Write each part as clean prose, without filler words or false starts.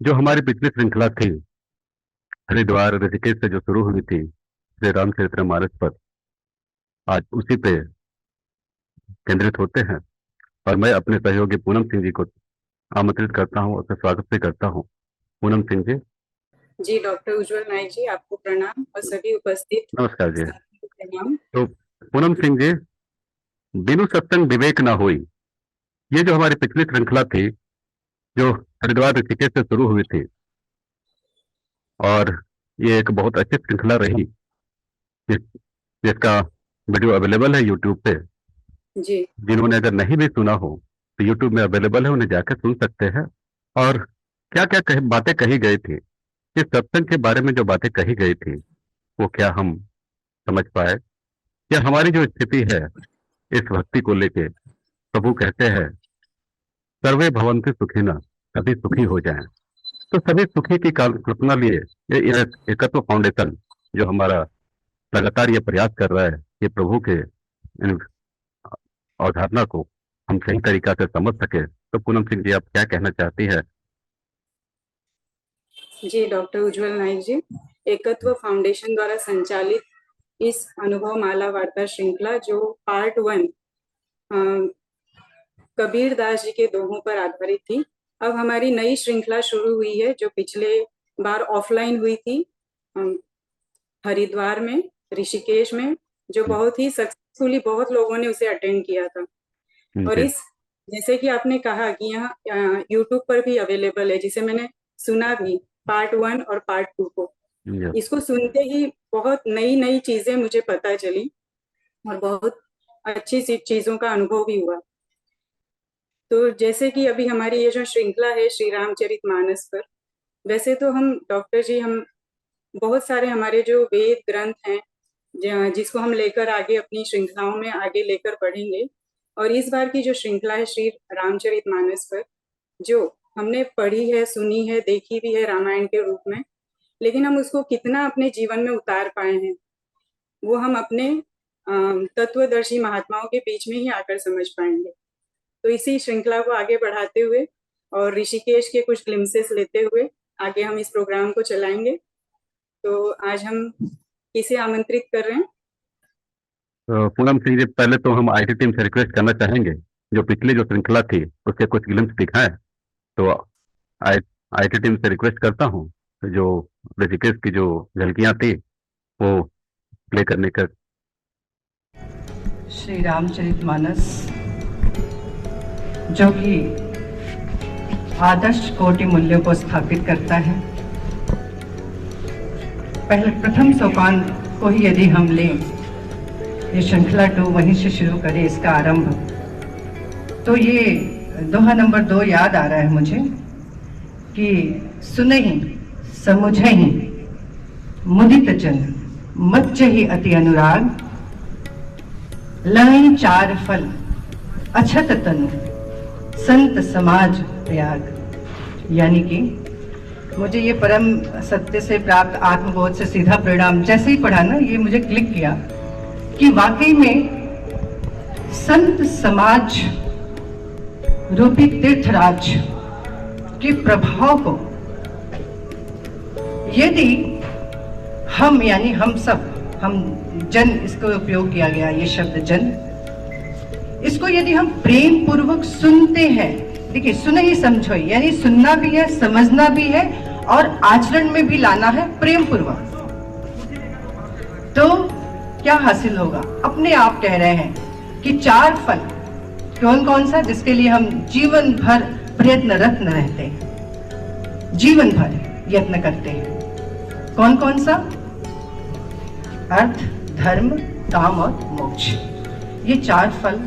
जो हमारी पिछली श्रृंखला थी, हरिद्वार ऋषिकेश से जो शुरू हुई थी श्री रामचरितमानस पर, आज उसी पे केंद्रित होते हैं। और मैं अपने सहयोगी पूनम सिंह जी को आमंत्रित करता हूँ, उसका स्वागत भी करता हूँ। पूनम सिंह जी। जी डॉक्टर उज्जवल नाइक जी, आपको प्रणाम और सभी उपस्थित नमस्कार जी। साथियों को प्रणाम। तो पूनम सिंह जी, बिनु सत्संग विवेक ना हुई, ये जो हमारी पिछली श्रृंखला थी, जो हरिद्वार ऋषिकेश से शुरू हुई थी, और ये एक बहुत अच्छी श्रृंखला रही, जिस, जिसका वीडियो अवेलेबल है यूट्यूब पे। जी जिन्होंने अगर नहीं भी सुना हो तो यूट्यूब में अवेलेबल है, उन्हें जाकर सुन सकते हैं। और क्या क्या बातें कही गई थी, इस सत्संग के बारे में जो बातें कही गई थी, वो क्या हम समझ पाए? या हमारी जो स्थिति है इस भक्ति को लेके, प्रभु कहते हैं सर्वे भवन्तु सुखिनः, सभी सुखी हो जाएं। तो सभी सुखी की कल्पना लिए ये एकत्व फाउंडेशन जो हमारा लगातार ये प्रयास कर रहा है कि प्रभु के इन अवधारणा को हम सही तरीका से समझ सके। तो पूनम सिंह जी, आप क्या कहना चाहती है? जी डॉक्टर उज्जवल नाइक जी, एकत्व फाउंडेशन द्वारा संचालित इस अनुभव माला वार्ता श्रृंखला जो पार्ट 1 कबीर दास जी के दोहों पर आधारित थी, अब हमारी नई श्रृंखला शुरू हुई है, जो पिछले बार ऑफलाइन हुई थी हरिद्वार में, ऋषिकेश में, जो बहुत ही सक्सेसफुली बहुत लोगों ने उसे अटेंड किया था। और जी। इस जैसे कि आपने कहा कि यहाँ यूट्यूब पर भी अवेलेबल है, जिसे मैंने सुना भी पार्ट 1 और पार्ट 2 को। जी। इसको सुनते ही बहुत नई नई चीजें मुझे पता चली और बहुत अच्छी सी चीजों का अनुभव भी हुआ। तो जैसे कि अभी हमारी ये जो श्रृंखला है श्री रामचरितमानस पर, वैसे तो हम डॉक्टर जी, हम बहुत सारे हमारे जो वेद ग्रंथ हैं जिसको हम लेकर आगे अपनी श्रृंखलाओं में आगे लेकर बढ़ेंगे। और इस बार की जो श्रृंखला है श्री रामचरितमानस पर, जो हमने पढ़ी है, सुनी है, देखी भी है रामायण के रूप में, लेकिन हम उसको कितना अपने जीवन में उतार पाए हैं, वो हम अपने तत्वदर्शी महात्माओं के बीच में ही आकर समझ पाएंगे। तो इसी श्रृंखला को आगे बढ़ाते हुए और ऋषिकेश के कुछ ग्लिम्सेस लेते हुए आगे हम इस प्रोग्राम को चलाएंगे। तो आज हम किसे आमंत्रित कर रहे हैं? तो पूनम सिंह जी, पहले तो हम आईटी टीम से रिक्वेस्ट करना चाहेंगे, जो पिछली जो श्रृंखला थी उसके कुछ ग्लिम्स दिखाएं। तो आई आईटी टीम से रिक्वेस्ट करता हूँ, जो ऋषिकेश की जो झलकियां थी वो प्ले करने का। श्री रामचरितमानस, जो कि आदर्श कोटि मूल्यों को स्थापित करता है। पहले प्रथम सोपान को ही यदि हम लें, ये श्रृंखला 2 वहीं से शुरू करें इसका आरंभ, तो ये दोहा नंबर 2 याद आ रहा है मुझे कि सुनहि समुझहि मुदित जन, मच्चहि अति अनुराग, लहै 4 फल अछत तनु, संत समाज त्याग। यानी कि मुझे ये परम सत्य से प्राप्त आत्मबोध से सीधा परिणाम जैसे ही पढ़ा ना, ये मुझे क्लिक किया कि वाकई में संत समाज रूपी तीर्थराज के प्रभाव को यदि हम, यानी हम सब, हम जन, इसको उपयोग किया गया ये शब्द जन, इसको यदि हम प्रेम पूर्वक सुनते हैं, देखिए सुन ही समझो, यानी सुनना भी है, समझना भी है और आचरण में भी लाना है प्रेम पूर्वक, तो क्या हासिल होगा? अपने आप कह रहे हैं कि 4 फल कौन कौन सा, जिसके लिए हम जीवन भर प्रयत्नरत न रहते हैं, जीवन भर यत्न करते हैं। कौन कौन सा? अर्थ, धर्म, काम और मोक्ष। ये 4 फल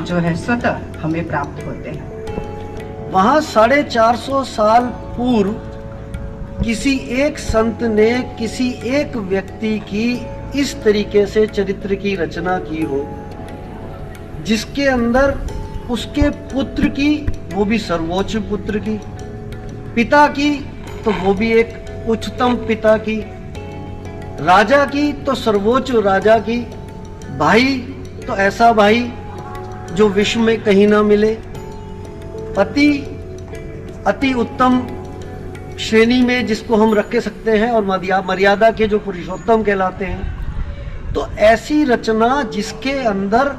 जो है स्वतः हमें प्राप्त होते हैं। वहाँ 450 साल पूर्व किसी एक संत ने किसी एक व्यक्ति की इस तरीके से चरित्र की रचना की हो, जिसके अंदर उसके पुत्र की, वो भी सर्वोच्च पुत्र की, पिता की तो वो भी एक उच्चतम पिता की, राजा की तो सर्वोच्च राजा की, भाई तो ऐसा भाई जो विश्व में कहीं ना मिले, पति अति उत्तम श्रेणी में जिसको हम रख के सकते हैं और मर्यादा के जो पुरुषोत्तम कहलाते हैं। तो ऐसी रचना जिसके अंदर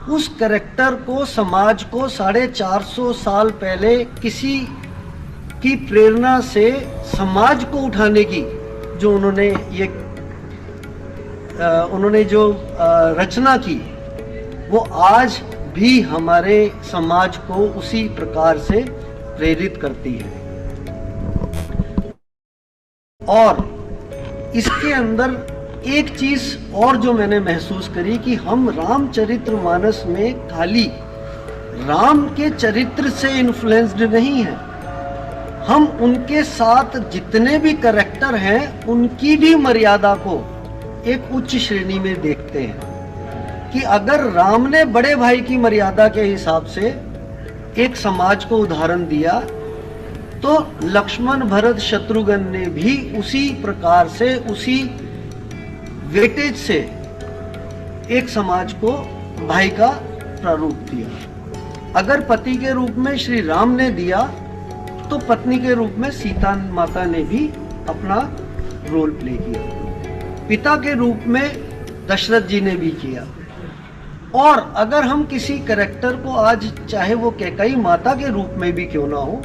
उस कैरेक्टर को, समाज को 450 साल पहले किसी की प्रेरणा से समाज को उठाने की जो उन्होंने जो रचना की, वो आज भी हमारे समाज को उसी प्रकार से प्रेरित करती है। और इसके अंदर एक चीज और जो मैंने महसूस करी कि हम रामचरितमानस में खाली राम के चरित्र से इन्फ्लुएंस्ड नहीं है, हम उनके साथ जितने भी कैरेक्टर हैं उनकी भी मर्यादा को एक उच्च श्रेणी में देखते हैं कि अगर राम ने बड़े भाई की मर्यादा के हिसाब से एक समाज को उदाहरण दिया, तो लक्ष्मण भरत शत्रुघ्न ने भी उसी प्रकार से, उसी वेटेज से एक समाज को भाई का प्रारूप दिया। अगर पति के रूप में श्री राम ने दिया, तो पत्नी के रूप में सीता माता ने भी अपना रोल प्ले किया, पिता के रूप में दशरथ जी ने भी किया। और अगर हम किसी कैरेक्टर को आज, चाहे वो कैकेयी माता के रूप में भी क्यों ना हो,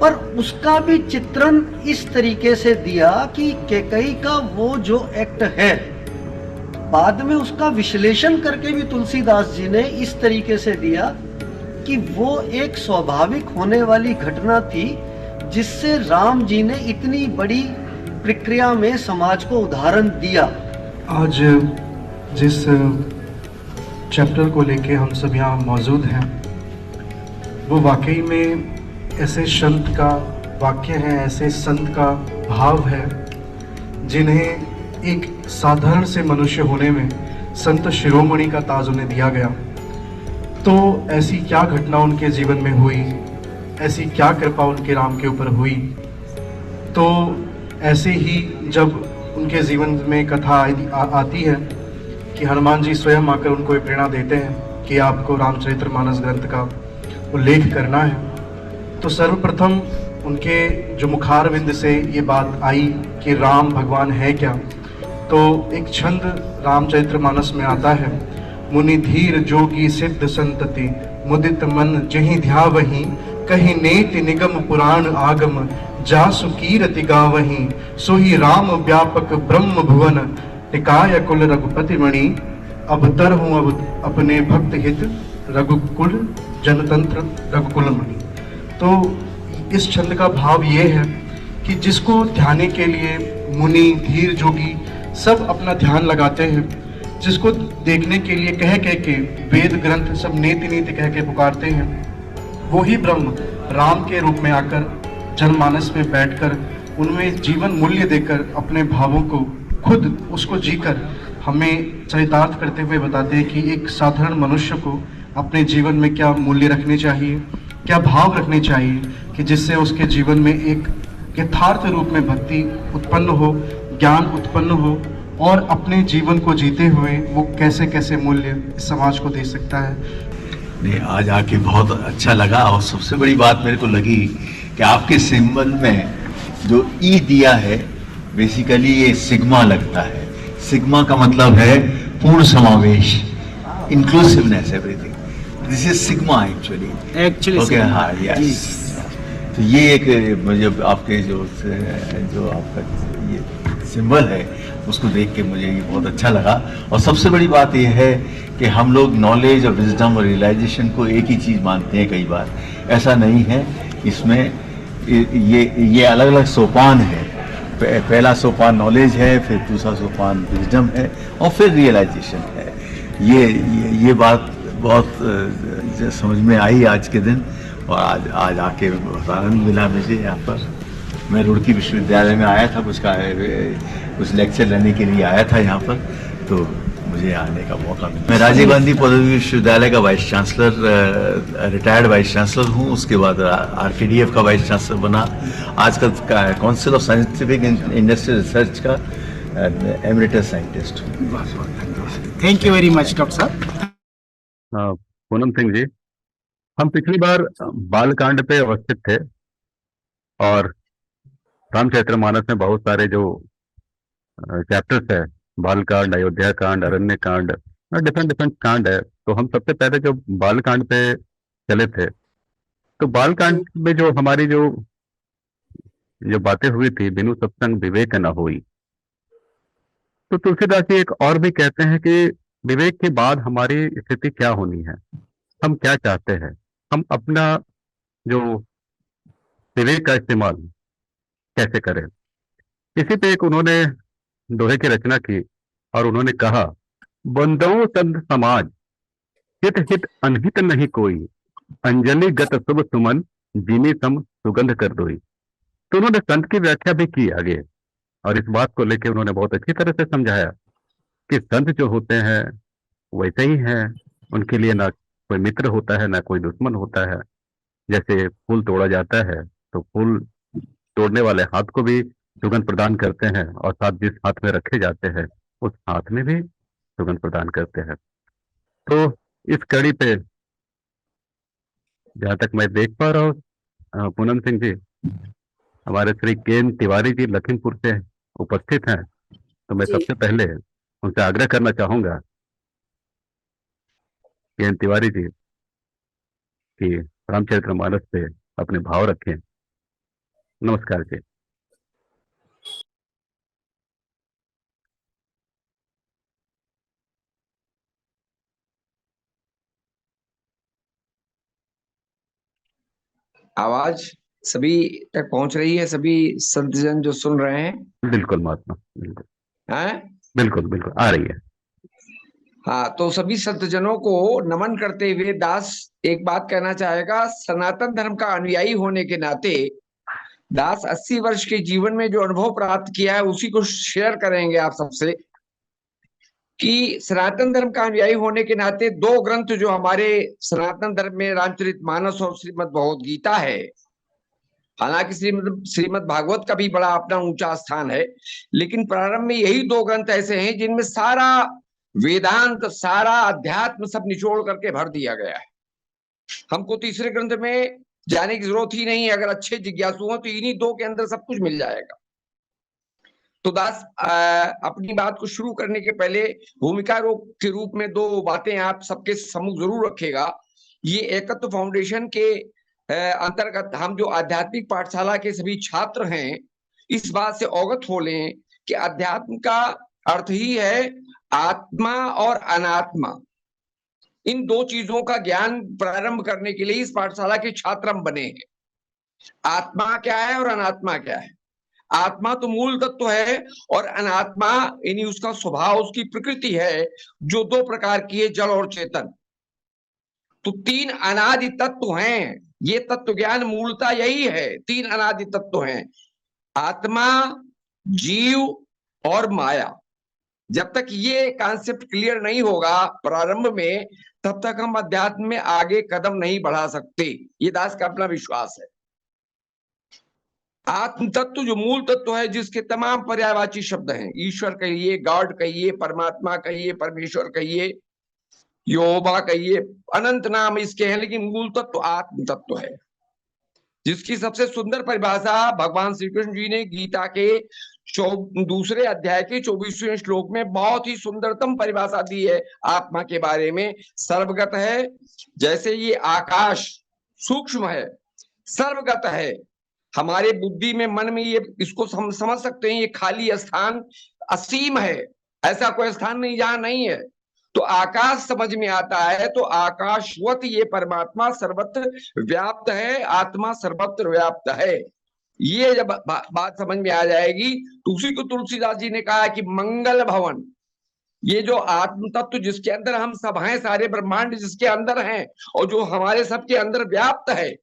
पर उसका भी चित्रण इस तरीके से दिया कि कैकेयी का वो जो एक्ट है, बाद में उसका विश्लेषण करके भी तुलसीदास जी ने इस तरीके से दिया कि वो एक स्वाभाविक होने वाली घटना थी, जिससे राम जी ने इतनी बड़ी प्रक्रिया में समाज को उदाहरण दिया। आज जिस चैप्टर को लेके हम सब यहाँ मौजूद हैं, वो वाकई में ऐसे संत का वाक्य है, ऐसे संत का भाव है, जिन्हें एक साधारण से मनुष्य होने में संत शिरोमणि का ताज उन्हें दिया गया। तो ऐसी क्या घटना उनके जीवन में हुई, ऐसी क्या कृपा उनके राम के ऊपर हुई। तो ऐसे ही जब उनके जीवन में कथा आती है कि हनुमान जी स्वयं आकर उनको ये प्रेरणा देते हैं कि आपको रामचरितमानस ग्रंथ का उल्लेख करना है, तो सर्वप्रथम उनके जो मुखारविंद से ये बात आई कि राम भगवान है क्या, तो एक छंद रामचरितमानस में आता है, मुनि धीर जोगी सिद्ध संतति मुदित मन जहीं ध्यावहीं कहीं नेति निगम पुराण आगम जासु कीरति गावहीं सोही राम व्यापक ब्रह्म भुवन टिकाय कुल रघुपति मणि अवतर हूँ अब अपने भक्त हित रघुकुल जनतंत्र रघुकुल मणि। तो इस छंद का भाव ये है कि जिसको ध्याने के लिए मुनि धीर जोगी सब अपना ध्यान लगाते हैं, जिसको देखने के लिए कह के वेद ग्रंथ सब नेति नीति कह के पुकारते हैं, वो ही ब्रह्म राम के रूप में आकर जनमानस में बैठकर उनमें जीवन मूल्य देकर अपने भावों को खुद उसको जीकर हमें चरितार्थ करते हुए बताते हैं कि एक साधारण मनुष्य को अपने जीवन में क्या मूल्य रखने चाहिए, क्या भाव रखने चाहिए कि जिससे उसके जीवन में एक यथार्थ रूप में भक्ति उत्पन्न हो, ज्ञान उत्पन्न हो और अपने जीवन को जीते हुए वो कैसे कैसे मूल्य इस समाज को दे सकता है। नहीं, आज आके बहुत अच्छा लगा। और सबसे बड़ी बात मेरे को लगी कि आपके सिंबल में जो ई दिया है, बेसिकली ये सिग्मा लगता है। सिग्मा का मतलब है पूर्ण समावेश, inclusiveness, everything. This is sigma actually okay. हाँ, यस। तो ये एक मुझे आपके जो आपका ये सिंबल है उसको देख के मुझे ये बहुत अच्छा लगा। और सबसे बड़ी बात ये है कि हम लोग नॉलेज और विजडम और रियलाइजेशन को एक ही चीज़ मानते हैं। कई बार ऐसा नहीं है, इसमें ये अलग अलग सोपान है। पहला सोपान नॉलेज है, फिर दूसरा सोपान विजडम है और फिर रियलाइजेशन है। ये बात बहुत समझ में आई आज के दिन। और आज आके बहुत आनंद मिला मुझे। यहाँ पर मैं रुड़की विश्वविद्यालय में आया था, कुछ लेक्चर लेने के लिए आया था यहाँ पर, तो मुझे आने का मौका मिला। मैं राजीव गांधी पौधोवी विश्वविद्यालय का vice chancellor, retired vice chancellor हूँ। उसके बाद RKDF का वाइस चांसलर बना। आजकल council of scientific industrial research का एमरिटस साइंटिस्ट हूँ। Thank you very much doctor साहब। पूनम सिंह जी, हम पिछली बार बालकांड पे अवस्थित थे और रामचरितमानस में बहुत सारे जो चैप्टर्स है, बाल कांड, अयोध्या कांड, अरण्य कांड, डिफरेंट डिफरेंट कांड है। तो हम सबसे पहले जो बाल कांड पे चले थे, तो बाल कांड में जो हमारी जो बातें हुई थी, बिनु सत्संग विवेक न होई। तो तुलसीदास जी एक और भी कहते हैं कि विवेक के बाद हमारी स्थिति क्या होनी है, हम क्या चाहते हैं, हम अपना जो विवेक का इस्तेमाल कैसे करें। इसी पे एक उन्होंने दोहे की रचना की और उन्होंने कहा, बंदो संत समाज हित हित अनहित नहीं कोई, अंजलि गत शुभ सुमन जीनी सम सुगंध कर दोई। तो उन्होंने संत की व्याख्या भी की आगे, और इस बात को लेकर उन्होंने बहुत अच्छी तरह से समझाया कि संत जो होते हैं वैसे ही हैं, उनके लिए ना कोई मित्र होता है ना कोई दुश्मन होता है। जैसे फूल तोड़ा जाता है तो फूल तोड़ने वाले हाथ को भी सुगंध प्रदान करते हैं, और साथ जिस हाथ में रखे जाते हैं उस हाथ में भी सुगंध प्रदान करते हैं। तो इस कड़ी पे जहां तक मैं देख पा रहा हूँ, पूनम सिंह जी हमारे श्री केन तिवारी जी लखीमपुर से उपस्थित हैं। तो मैं जी। सबसे पहले उनसे आग्रह करना चाहूंगा, केन तिवारी जी, कि रामचरितमानस पे अपने भाव रखें। नमस्कार जी। आवाज सभी तक पहुंच रही है, सभी संतजन जो सुन रहे हैं? बिल्कुल महात्मा, बिल्कुल हैं? बिल्कुल बिल्कुल आ रही है। हाँ, तो सभी संतजनों को नमन करते हुए दास एक बात कहना चाहेगा। सनातन धर्म का अनुयायी होने के नाते दास 80 वर्ष के जीवन में जो अनुभव प्राप्त किया है उसी को शेयर करेंगे आप सबसे। कि सनातन धर्म का अनुयायी होने के नाते दो ग्रंथ जो हमारे सनातन धर्म में रामचरितमानस और श्रीमद् भगवद गीता है, हालांकि श्रीमद् भागवत का भी बड़ा अपना ऊंचा स्थान है, लेकिन प्रारंभ में यही दो ग्रंथ ऐसे हैं जिनमें सारा वेदांत, सारा अध्यात्म सब निचोड़ करके भर दिया गया है। हमको तीसरे ग्रंथ में जाने की जरूरत ही नहीं है। अगर अच्छे जिज्ञासु हो तो इन्हीं दो के अंदर सब कुछ मिल जाएगा। तो दास अपनी बात को शुरू करने के पहले भूमिका के रूप में दो बातें आप सबके सम्मुख जरूर रखेगा। ये एकत्व फाउंडेशन के अंतर्गत हम जो आध्यात्मिक पाठशाला के सभी छात्र हैं, इस बात से अवगत हो लें कि अध्यात्म का अर्थ ही है आत्मा और अनात्मा। इन दो चीजों का ज्ञान प्रारंभ करने के लिए इस पाठशाला के छात्र हम बने हैं। आत्मा क्या है और अनात्मा क्या है? आत्मा तो मूल तत्व है और अनात्मा यानी उसका स्वभाव, उसकी प्रकृति है, जो दो प्रकार की है, जड़ और चेतन। तो तीन अनादि तत्व हैं। ये तत्व ज्ञान मूलता यही है, तीन अनादि तत्व हैं, आत्मा, जीव और माया। जब तक ये कॉन्सेप्ट क्लियर नहीं होगा प्रारंभ में, तब तक हम अध्यात्म में आगे कदम नहीं बढ़ा सकते। ये दास का अपना विश्वास है। आत्म तत्व जो मूल तत्व है, जिसके तमाम पर्यायवाची शब्द हैं, ईश्वर कहिए, गॉड कहिए, परमात्मा कहिए, परमेश्वर कहिए, यहोवा कहिए, अनंत नाम इसके हैं, लेकिन मूल तत्व आत्म तत्व है, जिसकी सबसे सुंदर परिभाषा भगवान श्री कृष्ण जी ने गीता के दूसरे अध्याय के 24वें श्लोक में बहुत ही सुंदरतम परिभाषा दी है आत्मा के बारे में। सर्वगत है, जैसे ये आकाश सूक्ष्म है, सर्वगत है। हमारे बुद्धि में, मन में ये इसको हम समझ सकते हैं, ये खाली स्थान असीम है, ऐसा कोई स्थान नहीं जहां नहीं है। तो आकाश समझ में आता है, तो आकाशवत ये परमात्मा सर्वत्र व्याप्त है, आत्मा सर्वत्र व्याप्त है। ये जब बात समझ में आ जाएगी तो उसी को तुलसीदास जी ने कहा कि मंगल भवन, ये जो आत्म तत्व जिसके अंदर हम सब हैं, सारे ब्रह्मांड जिसके अंदर हैं और जो हमारे सबके अंदर व्याप्त है,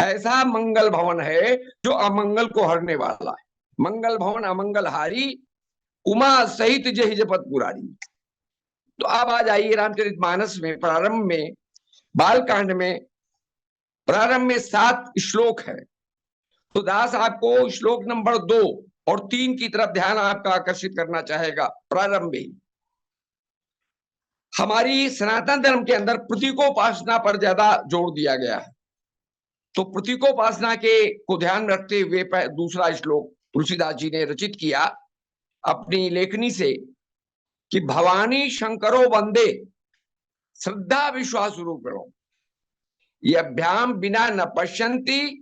ऐसा मंगल भवन है जो अमंगल को हरने वाला है। मंगल भवन अमंगल हारी, उमा सहित जय जपत पुरारी। तो अब आ जाइए रामचरितमानस में प्रारंभ में, बालकांड में प्रारंभ में 7 श्लोक है। तो दास आपको श्लोक नंबर 2 और 3 की तरफ ध्यान आपका आकर्षित करना चाहेगा। प्रारंभ में हमारी सनातन धर्म के अंदर प्रतीकोपासना पर ज्यादा जोर दिया गया है। तो प्रतीकोपासना के को ध्यान में रखते हुए दूसरा श्लोक तुलसीदास जी ने रचित किया अपनी लेखनी से कि भवानी शंकरो वंदे श्रद्धा विश्वास रूपिणो ये अभ्याम बिना न पश्यंती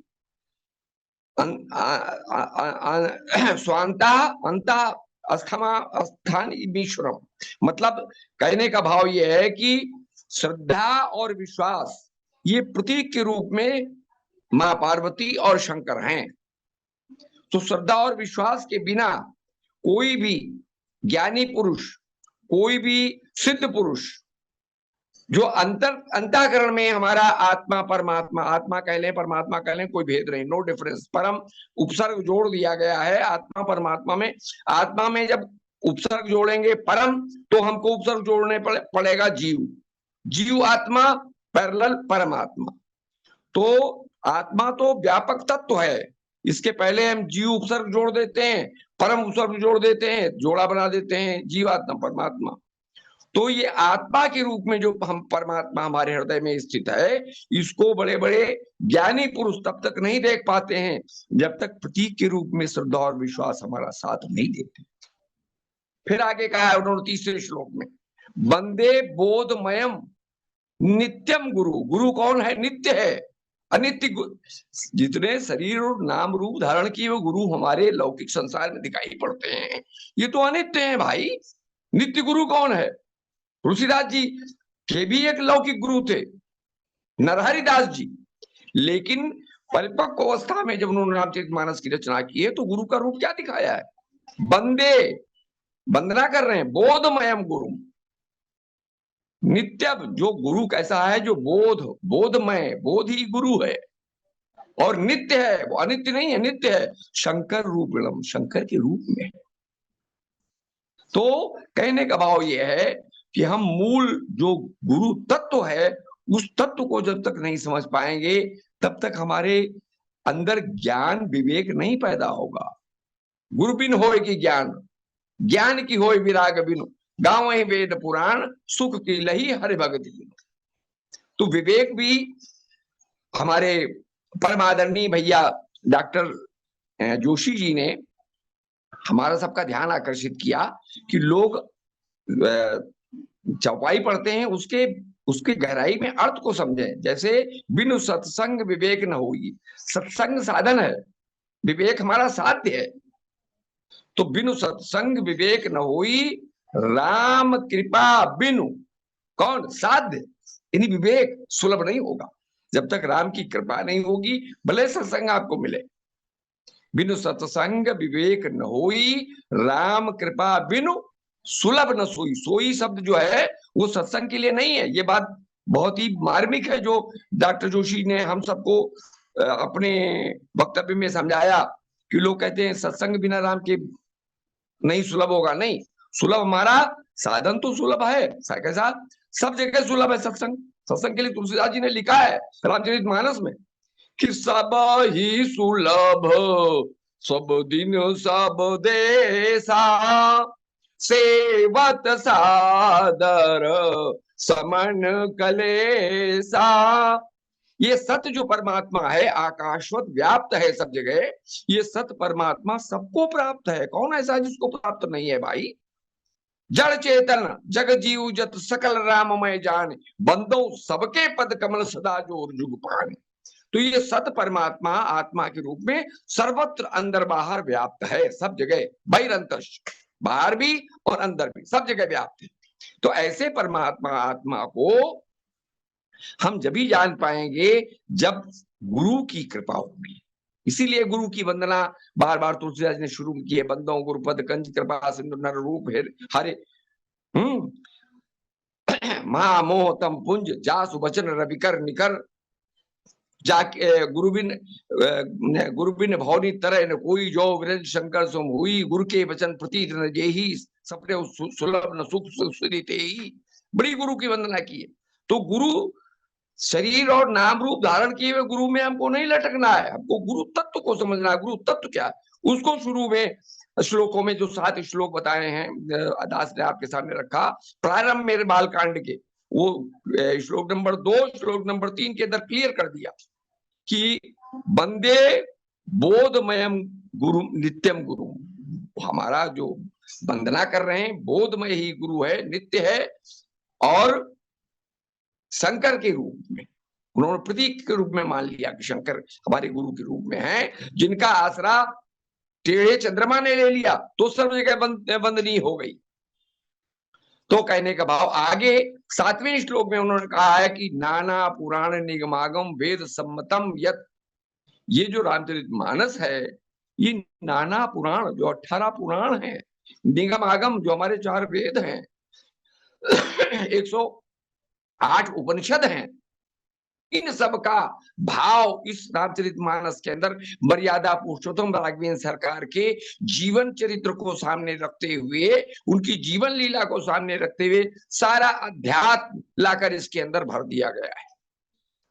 स्वांता अंता अस्थमा अस्थान ईश्वरम। मतलब कहने का भाव यह है कि श्रद्धा और विश्वास ये प्रतीक के रूप में मां पार्वती और शंकर हैं। तो श्रद्धा और विश्वास के बिना कोई भी ज्ञानी पुरुष, कोई भी सिद्ध पुरुष जो अंतःकरण में हमारा आत्मा परमात्मा, आत्मा कह लें परमात्मा कह लें, कोई भेद नहीं, नो डिफरेंस, परम उपसर्ग जोड़ दिया गया है आत्मा परमात्मा में। आत्मा में जब उपसर्ग जोड़ेंगे परम, तो हमको उपसर्ग जोड़ने पड़ेगा जीव, जीव आत्मा पैरेलल परमात्मा। तो आत्मा तो व्यापक तत्व है, इसके पहले हम जीव उपसर्ग जोड़ देते हैं, परम उपसर्ग जोड़ देते हैं, जोड़ा बना देते हैं जीवात्मा परमात्मा। तो ये आत्मा के रूप में जो हम परमात्मा हमारे हृदय में स्थित है, इसको बड़े बड़े ज्ञानी पुरुष तब तक नहीं देख पाते हैं जब तक प्रतीक के रूप में श्रद्धा और विश्वास हमारा साथ नहीं देते। फिर आगे कहा है उन्होंने तीसरे श्लोक में, वंदे बोधमयम नित्यम गुरु। गुरु कौन है? नित्य है, अनित्य। जितने शरीर और नाम रूप धारण किए वो गुरु हमारे लौकिक संसार में दिखाई पड़ते हैं, ये तो अनित्य है भाई। नित्य गुरु कौन है? तुलसीदास जी के भी एक लौकिक गुरु थे, नरहरिदास जी, लेकिन परिपक्व अवस्था में जब उन्होंने रामचरितमानस की रचना की है तो गुरु का रूप क्या दिखाया है? बंदे, वंदना कर रहे हैं, बोधमयम गुरु। नित्य जो गुरु कैसा है? जो बोधमय, बोध ही गुरु है, और नित्य है, वो अनित्य नहीं है, नित्य है। शंकर रूपिणम, शंकर के रूप में। तो कहने का भाव यह है कि हम मूल जो गुरु तत्व है उस तत्व को जब तक नहीं समझ पाएंगे तब तक हमारे अंदर ज्ञान विवेक नहीं पैदा होगा। गुरु बिन होय की ज्ञान, ज्ञान की होय विराग बिनु, गाँव ही वेद पुराण, सुख की लही हरि भगति बिनु। तो विवेक भी हमारे परमादरणीय भैया डॉक्टर जोशी जी ने हमारा सबका ध्यान आकर्षित किया कि लोग चौपाई पढ़ते हैं, उसके गहराई में अर्थ को समझें। जैसे बिनु सत्संग विवेक न होगी, सत्संग साधन है, विवेक हमारा साध्य है। तो बिनु सत्संग विवेक न होई, राम कृपा बिनु कौन? साध्य। यानी विवेक सुलभ नहीं होगा जब तक राम की कृपा नहीं होगी, भले सत्संग आपको मिले। बिनु सत्संग विवेक न होई, राम कृपा बिनु सुलभ न सोई। सोई शब्द जो है वो सत्संग के लिए नहीं है। ये बात बहुत ही मार्मिक है जो डॉक्टर जोशी ने हम सबको अपने वक्तव्य में समझाया कि लोग कहते हैं सत्संग बिना राम के नहीं सुलभ होगा। नहीं, सुलभ हमारा साधन तो सुलभ है, कैसा? सब जगह सुलभ है सत्संग। सत्संग के लिए तुलसीदास जी ने लिखा है रामचरितमानस में कि सब ही सुलभ सब दिन सब देसा, सेवत सादर समन कलेसा। ये सत्य जो परमात्मा है आकाशवत व्याप्त है सब जगह, ये सत्य परमात्मा सबको प्राप्त है। कौन ऐसा है जिसको प्राप्त नहीं है भाई? जड़ चेतन जग जीव जत सकल राममय जान, बंदो सबके पद कमल सदा जोर जुग पान। तो ये सत्य परमात्मा आत्मा के रूप में सर्वत्र अंदर बाहर व्याप्त है, सब जगह, बहिरंतश, बाहर भी और अंदर भी, सब जगह व्याप्त है। तो ऐसे परमात्मा आत्मा को हम जब भी जान पाएंगे जब गुरु की कृपा होगी। इसीलिए गुरु की वंदना बार बार तुलसीदास ने शुरू की है, बंदो गुरुपद कंज कृपा सिंधु नर रूप हरे महामोह तम पुंज जासु वचन रविकर निकर, जाके गुरुबिन भवनी तरह न कोई, जो विरज शंकर सुम हुई, गुरु के वचन प्रतीत न जेही, सपने सुलभ न सुख सुदिते ही। बड़ी गुरु की वंदना की है। तो गुरु शरीर और नाम रूप धारण किए हुए गुरु में हमको नहीं लटकना है, हमको गुरु तत्व को समझना है। गुरु तत्व क्या है उसको शुरू में श्लोकों में जो 7 श्लोक बताए हैं दास ने आपके सामने रखा, प्रारंभ मेरे बालकांड के, वो श्लोक नंबर 2 श्लोक नंबर 3 के अंदर क्लियर कर दिया कि बंदे बोधमयम गुरु नित्यम गुरु, हमारा जो वंदना कर रहे हैं बोधमय ही गुरु है, नित्य है, और शंकर के रूप में उन्होंने प्रतीक के रूप में मान लिया कि शंकर हमारे गुरु के रूप में हैं, जिनका आसरा टेढ़े चंद्रमा ने ले लिया तो सर्व जगह वंदनीय हो गई। तो कहने का भाव आगे 7वें श्लोक में उन्होंने कहा है कि नाना पुराण निगमागम वेद सम्मतम यत, ये जो रामचरितमानस है ये नाना पुराण जो 18 पुराण हैं, निगम आगम जो हमारे 4 वेद हैं, 108 उपनिषद हैं, इन सब का भाव इस रामचरितमानस के अंदर मर्यादा पुरुषोत्तम राघवेंद्र सरकार के जीवन चरित्र को सामने रखते हुए, उनकी जीवन लीला को सामने रखते हुए सारा अध्यात्म लाकर इसके अंदर भर दिया गया है।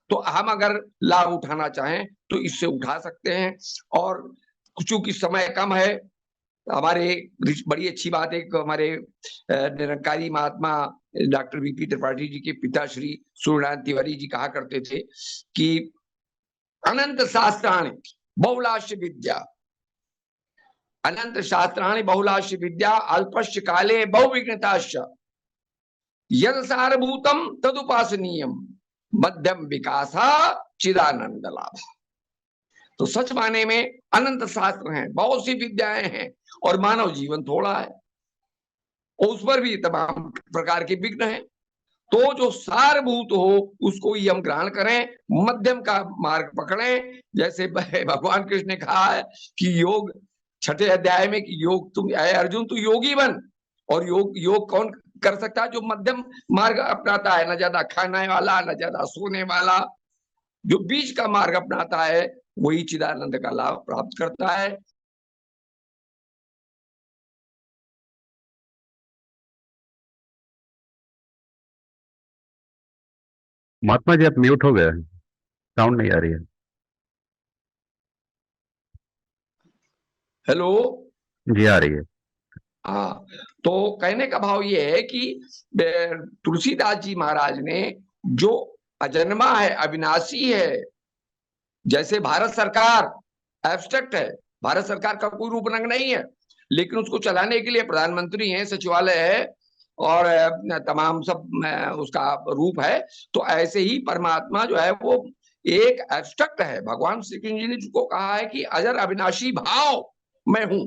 तो हम अगर लाभ उठाना चाहें तो इससे उठा सकते हैं, और चूंकि समय कम है, हमारे बड़ी अच्छी बात है कि हमारे निरंकारी महात्मा डॉक्टर वीपी त्रिपाठी जी के पिता श्री सूर्यनारायण तिवारी जी कहा करते थे कि अनंत शास्त्राणि बहुलाश्य विद्या, अनंत शास्त्राणि बहुलाश्य विद्या अल्पस्य काले बहुविघ्नताश्च यद सारभूतम तदुपासनीयम मध्यम विकासा चिदानंद लाभ। तो सच माने में अनंत शास्त्र हैं, बहुत सी विद्याएं हैं, और मानव जीवन थोड़ा है, और उस पर भी तमाम प्रकार के विघ्न हैं। तो जो सारभूत हो उसको ही हम ग्रहण करें, मध्यम का मार्ग पकड़ें। जैसे भगवान कृष्ण ने कहा है कि योग 6ठे अध्याय में कि योग तुम अर्जुन तू योगी बन, और योग कौन कर सकता है? जो मध्यम मार्ग अपनाता है, न ज्यादा खाने वाला न ज्यादा सोने वाला, जो बीच का मार्ग अपनाता है वही चिदानंद का लाभ प्राप्त करता है। महात्मा जी आप म्यूट हो गए, साउंड नहीं आ रही है। हेलो जी आ रही है। हाँ, तो कहने का भाव ये है कि तुलसीदास जी महाराज ने जो अजन्मा है, अविनाशी है, जैसे भारत सरकार एब्स्ट्रैक्ट है, भारत सरकार का कोई रूप रंग नहीं है, लेकिन उसको चलाने के लिए प्रधानमंत्री हैं, सचिवालय है, और तमाम सब उसका रूप है। तो ऐसे ही परमात्मा जो है वो एक एब्स्ट्रैक्ट है। भगवान श्री कृष्ण जी ने जिसको कहा है कि अजर अविनाशी भाव मैं हूं,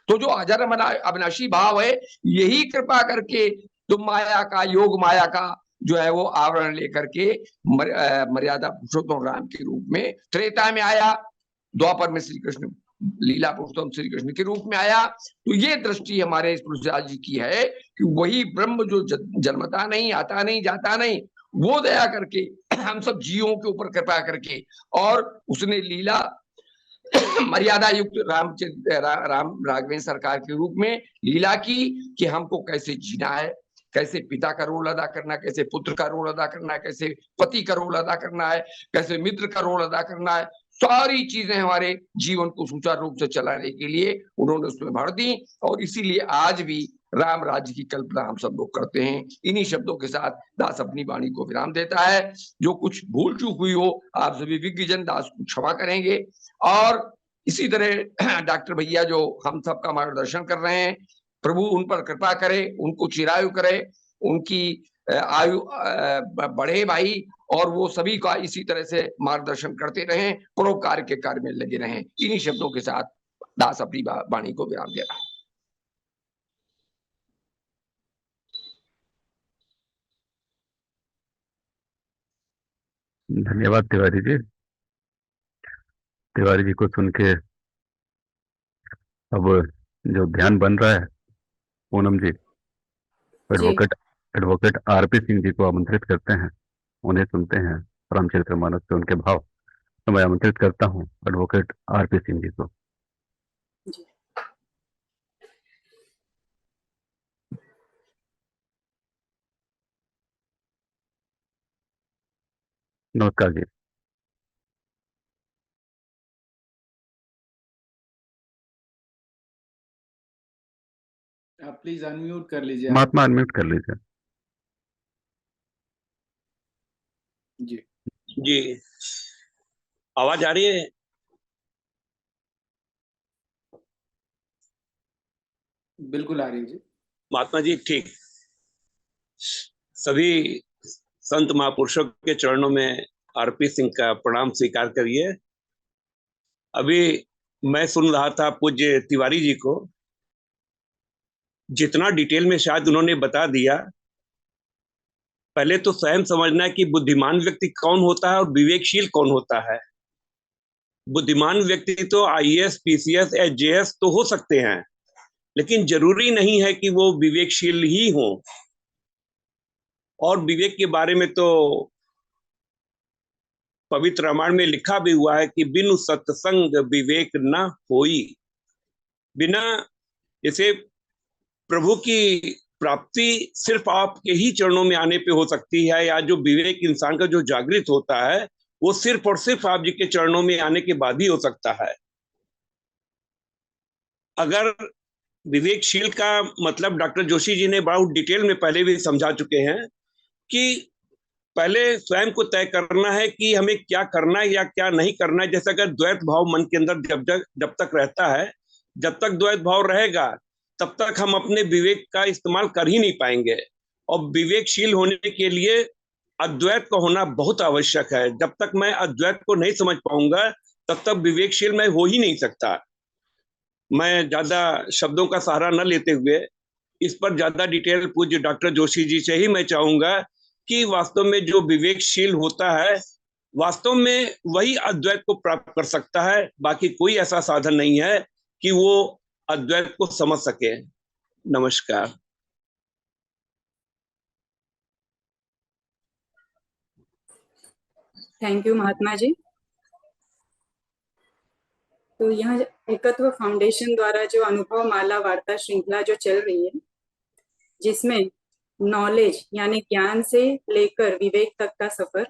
तो जो अजर अविनाशी भाव है यही कृपा करके तुम माया का, योग माया का जो है वो आवरण लेकर के मर्यादा पुरुषोत्तम राम के रूप में त्रेता में आया, द्वापर में श्री कृष्ण लीला पुरुषोत्तम श्री कृष्ण के रूप में आया। तो ये दृष्टि हमारे इस तुलसीदास जी की है कि वही ब्रह्म जो जन्मता नहीं, आता नहीं, जाता नहीं, वो दया करके हम सब जीवों के ऊपर कृपा करके, और उसने लीला मर्यादा युक्त राम राघवेंद्र सरकार के रूप में लीला की कि हमको कैसे जीना है, कैसे पिता का रोल अदा करना है, कैसे पुत्र का रोल अदा करना है, कैसे पति का रोल अदा करना है, कैसे मित्र का रोल अदा करना है। सारी चीजें हमारे जीवन को सुचारू रूप से चलाने के लिए उन्होंने उसमें भर दी, और इसीलिए आज भी राम राज्य की कल्पना हम सब लोग करते हैं। इन्हीं शब्दों के साथ दास अपनी वाणी को विराम देता है। जो कुछ भूल चूक हुई हो आप सभी विज्ञजन दास को क्षमा करेंगे, और इसी तरह डॉक्टर भैया जो हम सबका मार्गदर्शन कर रहे हैं, प्रभु उन पर कृपा करे, उनको चिरायु करे, उनकी आयु बढ़े भाई, और वो सभी का इसी तरह से मार्गदर्शन करते रहें, परोपकार के कार्य में लगे रहें। इन्हीं शब्दों के साथ दास अपनी वाणी को विराम दे रहा है। धन्यवाद तिवारी जी। तिवारी जी को सुन के अब जो ध्यान बन रहा है, पूनम जी एडवोकेट आरपी सिंह जी को आमंत्रित करते हैं, उन्हें सुनते हैं रामचरितमानस से उनके भाव। तो मैं आमंत्रित करता हूँ एडवोकेट आरपी सिंह जी को। नमस्कार जी। आप प्लीज अनम्यूट कर लीजिए। महात्मा अनम्यूट कर लीजिए। जी जी, आवाज आ रही है? बिल्कुल आ रही है जी। महात्मा जी ठीक। सभी संत महापुरुषों के चरणों में आरपी सिंह का प्रणाम स्वीकार करिए। अभी मैं सुन रहा था पूज्य तिवारी जी को, जितना डिटेल में शायद उन्होंने बता दिया। पहले तो स्वयं समझना है कि बुद्धिमान व्यक्ति कौन होता है और विवेकशील कौन होता है। बुद्धिमान व्यक्ति तो आईएएस, पीसीएस, एचजेएस तो हो सकते हैं, लेकिन जरूरी नहीं है कि वो विवेकशील ही हो। और विवेक के बारे में तो पवित्र रामायण में लिखा भी हुआ है कि बिनु सत्संग विवेक न होई। बिना इसे प्रभु की प्राप्ति सिर्फ आपके ही चरणों में आने पे हो सकती है, या जो विवेक इंसान का जो जागृत होता है वो सिर्फ और सिर्फ आप जी के चरणों में आने के बाद ही हो सकता है। अगर विवेकशील का मतलब डॉक्टर जोशी जी ने बहुत डिटेल में पहले भी समझा चुके हैं कि पहले स्वयं को तय करना है कि हमें क्या करना है या क्या नहीं करना है। जैसे अगर द्वैत भाव मन के अंदर जब तक रहता है, जब तक द्वैत भाव रहेगा तब तक हम अपने विवेक का इस्तेमाल कर ही नहीं पाएंगे। और विवेकशील होने के लिए अद्वैत का होना बहुत आवश्यक है। जब तक मैं अद्वैत को नहीं समझ पाऊंगा तब तक विवेकशील मैं हो ही नहीं सकता। मैं ज्यादा शब्दों का सहारा न लेते हुए इस पर ज्यादा डिटेल पूज्य डॉक्टर जोशी जी से ही मैं चाहूंगा कि वास्तव में जो विवेकशील होता है वास्तव में वही अद्वैत को प्राप्त कर सकता है। बाकी कोई ऐसा साधन नहीं है कि वो अद्वैत को समझ सके। नमस्कार। Thank you Mahatma ji. तो यहाँ एकत्व फाउंडेशन द्वारा जो अनुभव माला वार्ता श्रृंखला जो चल रही है, जिसमें नॉलेज यानी ज्ञान से लेकर विवेक तक का सफर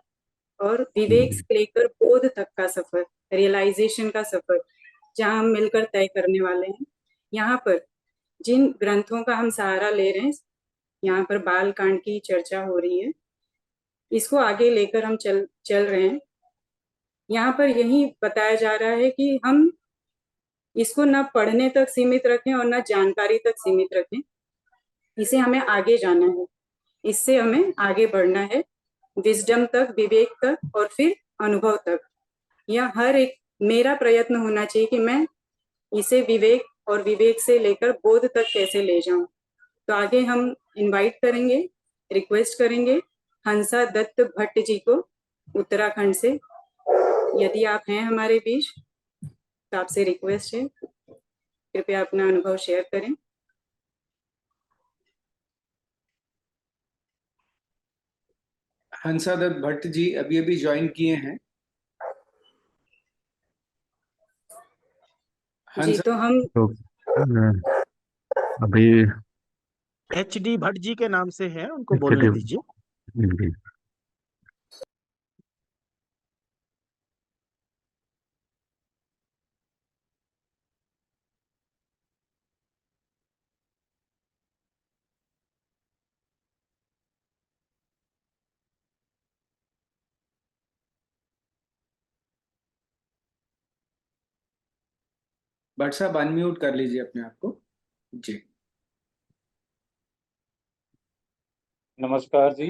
और विवेक से लेकर बोध तक का सफर, रियलाइजेशन का सफर, जहां हम मिलकर तय करने वाले हैं। यहाँ पर जिन ग्रंथों का हम सहारा ले रहे हैं, यहाँ पर बाल कांड की चर्चा हो रही है, इसको आगे लेकर हम चल रहे हैं। यहाँ पर यही बताया जा रहा है कि हम इसको न पढ़ने तक सीमित रखें और न जानकारी तक सीमित रखें। इसे हमें आगे जाना है, इससे हमें आगे बढ़ना है, विजडम तक, विवेक तक और फिर अनुभव तक। यह हर एक मेरा प्रयत्न होना चाहिए कि मैं इसे विवेक और विवेक से लेकर बोध तक कैसे ले जाऊं। तो आगे हम इनवाइट करेंगे, रिक्वेस्ट करेंगे हंसा दत्त भट्ट जी को उत्तराखंड से। यदि आप हैं हमारे बीच तो आपसे रिक्वेस्ट है, कृपया अपना अनुभव शेयर करें। हंसादत्त भट्ट जी अभी अभी ज्वाइन किए हैं। जी तो हम तो अभी HD भट्ट जी के नाम से है, उनको चलिए, बोलने दीजिए। जी। भट्ट साहब अनम्यूट कर लीजिए अपने आप को। जी नमस्कार जी,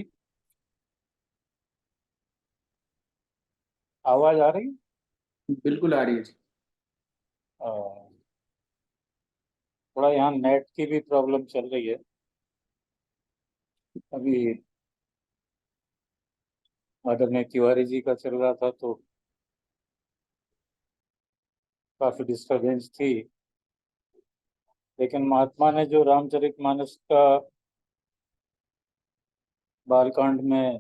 आवाज आ रही? बिल्कुल आ रही है जी। अ, थोड़ा यहाँ नेट की भी प्रॉब्लम चल रही है अभी। आदरणीय तिवारी जी का चल रहा था तो काफी डिस्टरबेंस थी, लेकिन महात्मा ने जो रामचरितमानस का बालकांड में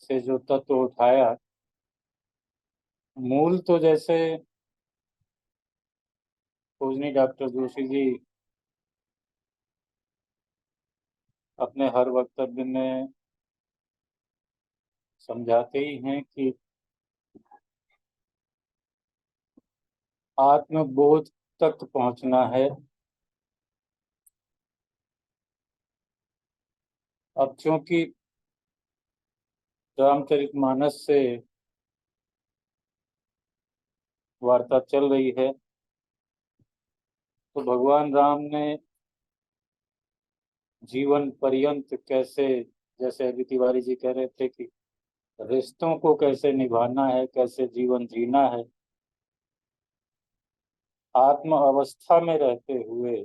से जो तत्व उठाया, मूल तो जैसे पूजनीय डॉक्टर जोशी जी अपने हर वक्तव्य में समझाते ही हैं कि आत्मबोध तक पहुंचना है। अब क्योंकि रामचरितमानस से वार्ता चल रही है तो भगवान राम ने जीवन पर्यंत कैसे, जैसे अभी तिवारी जी कह रहे थे कि रिश्तों को कैसे निभाना है, कैसे जीवन जीना है, आत्म अवस्था में रहते हुए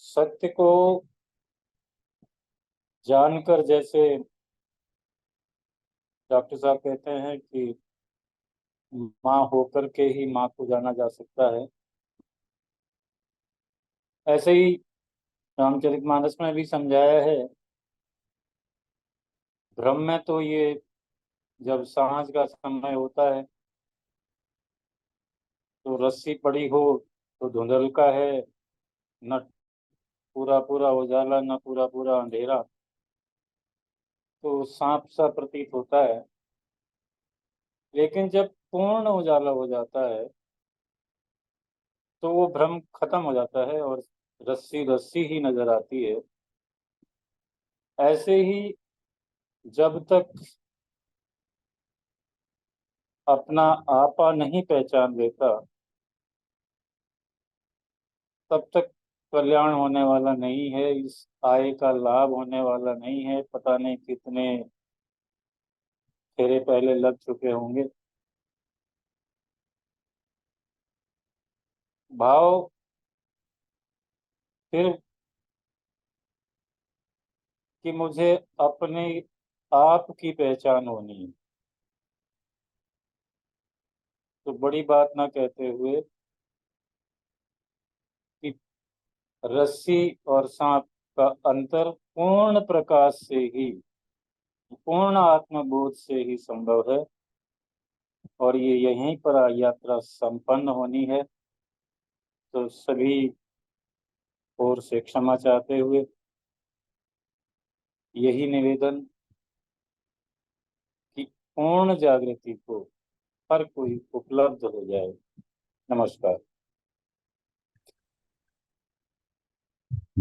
सत्य को जानकर, जैसे डॉक्टर साहब कहते हैं कि माँ होकर के ही माँ को जाना जा सकता है, ऐसे ही रामचरितमानस में भी समझाया है। भ्रम में तो ये जब सांझ का समय होता है तो रस्सी पड़ी हो तो धुंधलका है, न पूरा पूरा उजाला न पूरा पूरा अंधेरा, तो सांप सा प्रतीत होता है। लेकिन जब पूर्ण उजाला हो जाता है तो वो भ्रम खत्म हो जाता है और रस्सी रस्सी ही नजर आती है। ऐसे ही जब तक अपना आपा नहीं पहचान लेता तब तक कल्याण होने वाला नहीं है, इस आय का लाभ होने वाला नहीं है। पता नहीं कितने फेरे पहले लग चुके होंगे। भाव फिर कि मुझे अपने आप की पहचान होनी है, तो बड़ी बात ना कहते हुए कि रस्सी और सांप का अंतर पूर्ण प्रकाश से ही, पूर्ण आत्मबोध से ही संभव है, और ये यहीं पर यात्रा संपन्न होनी है। तो सभी ओर से क्षमा चाहते हुए यही निवेदन कि पूर्ण जागृति को हर कोई उपलब्ध हो जाए। नमस्कार।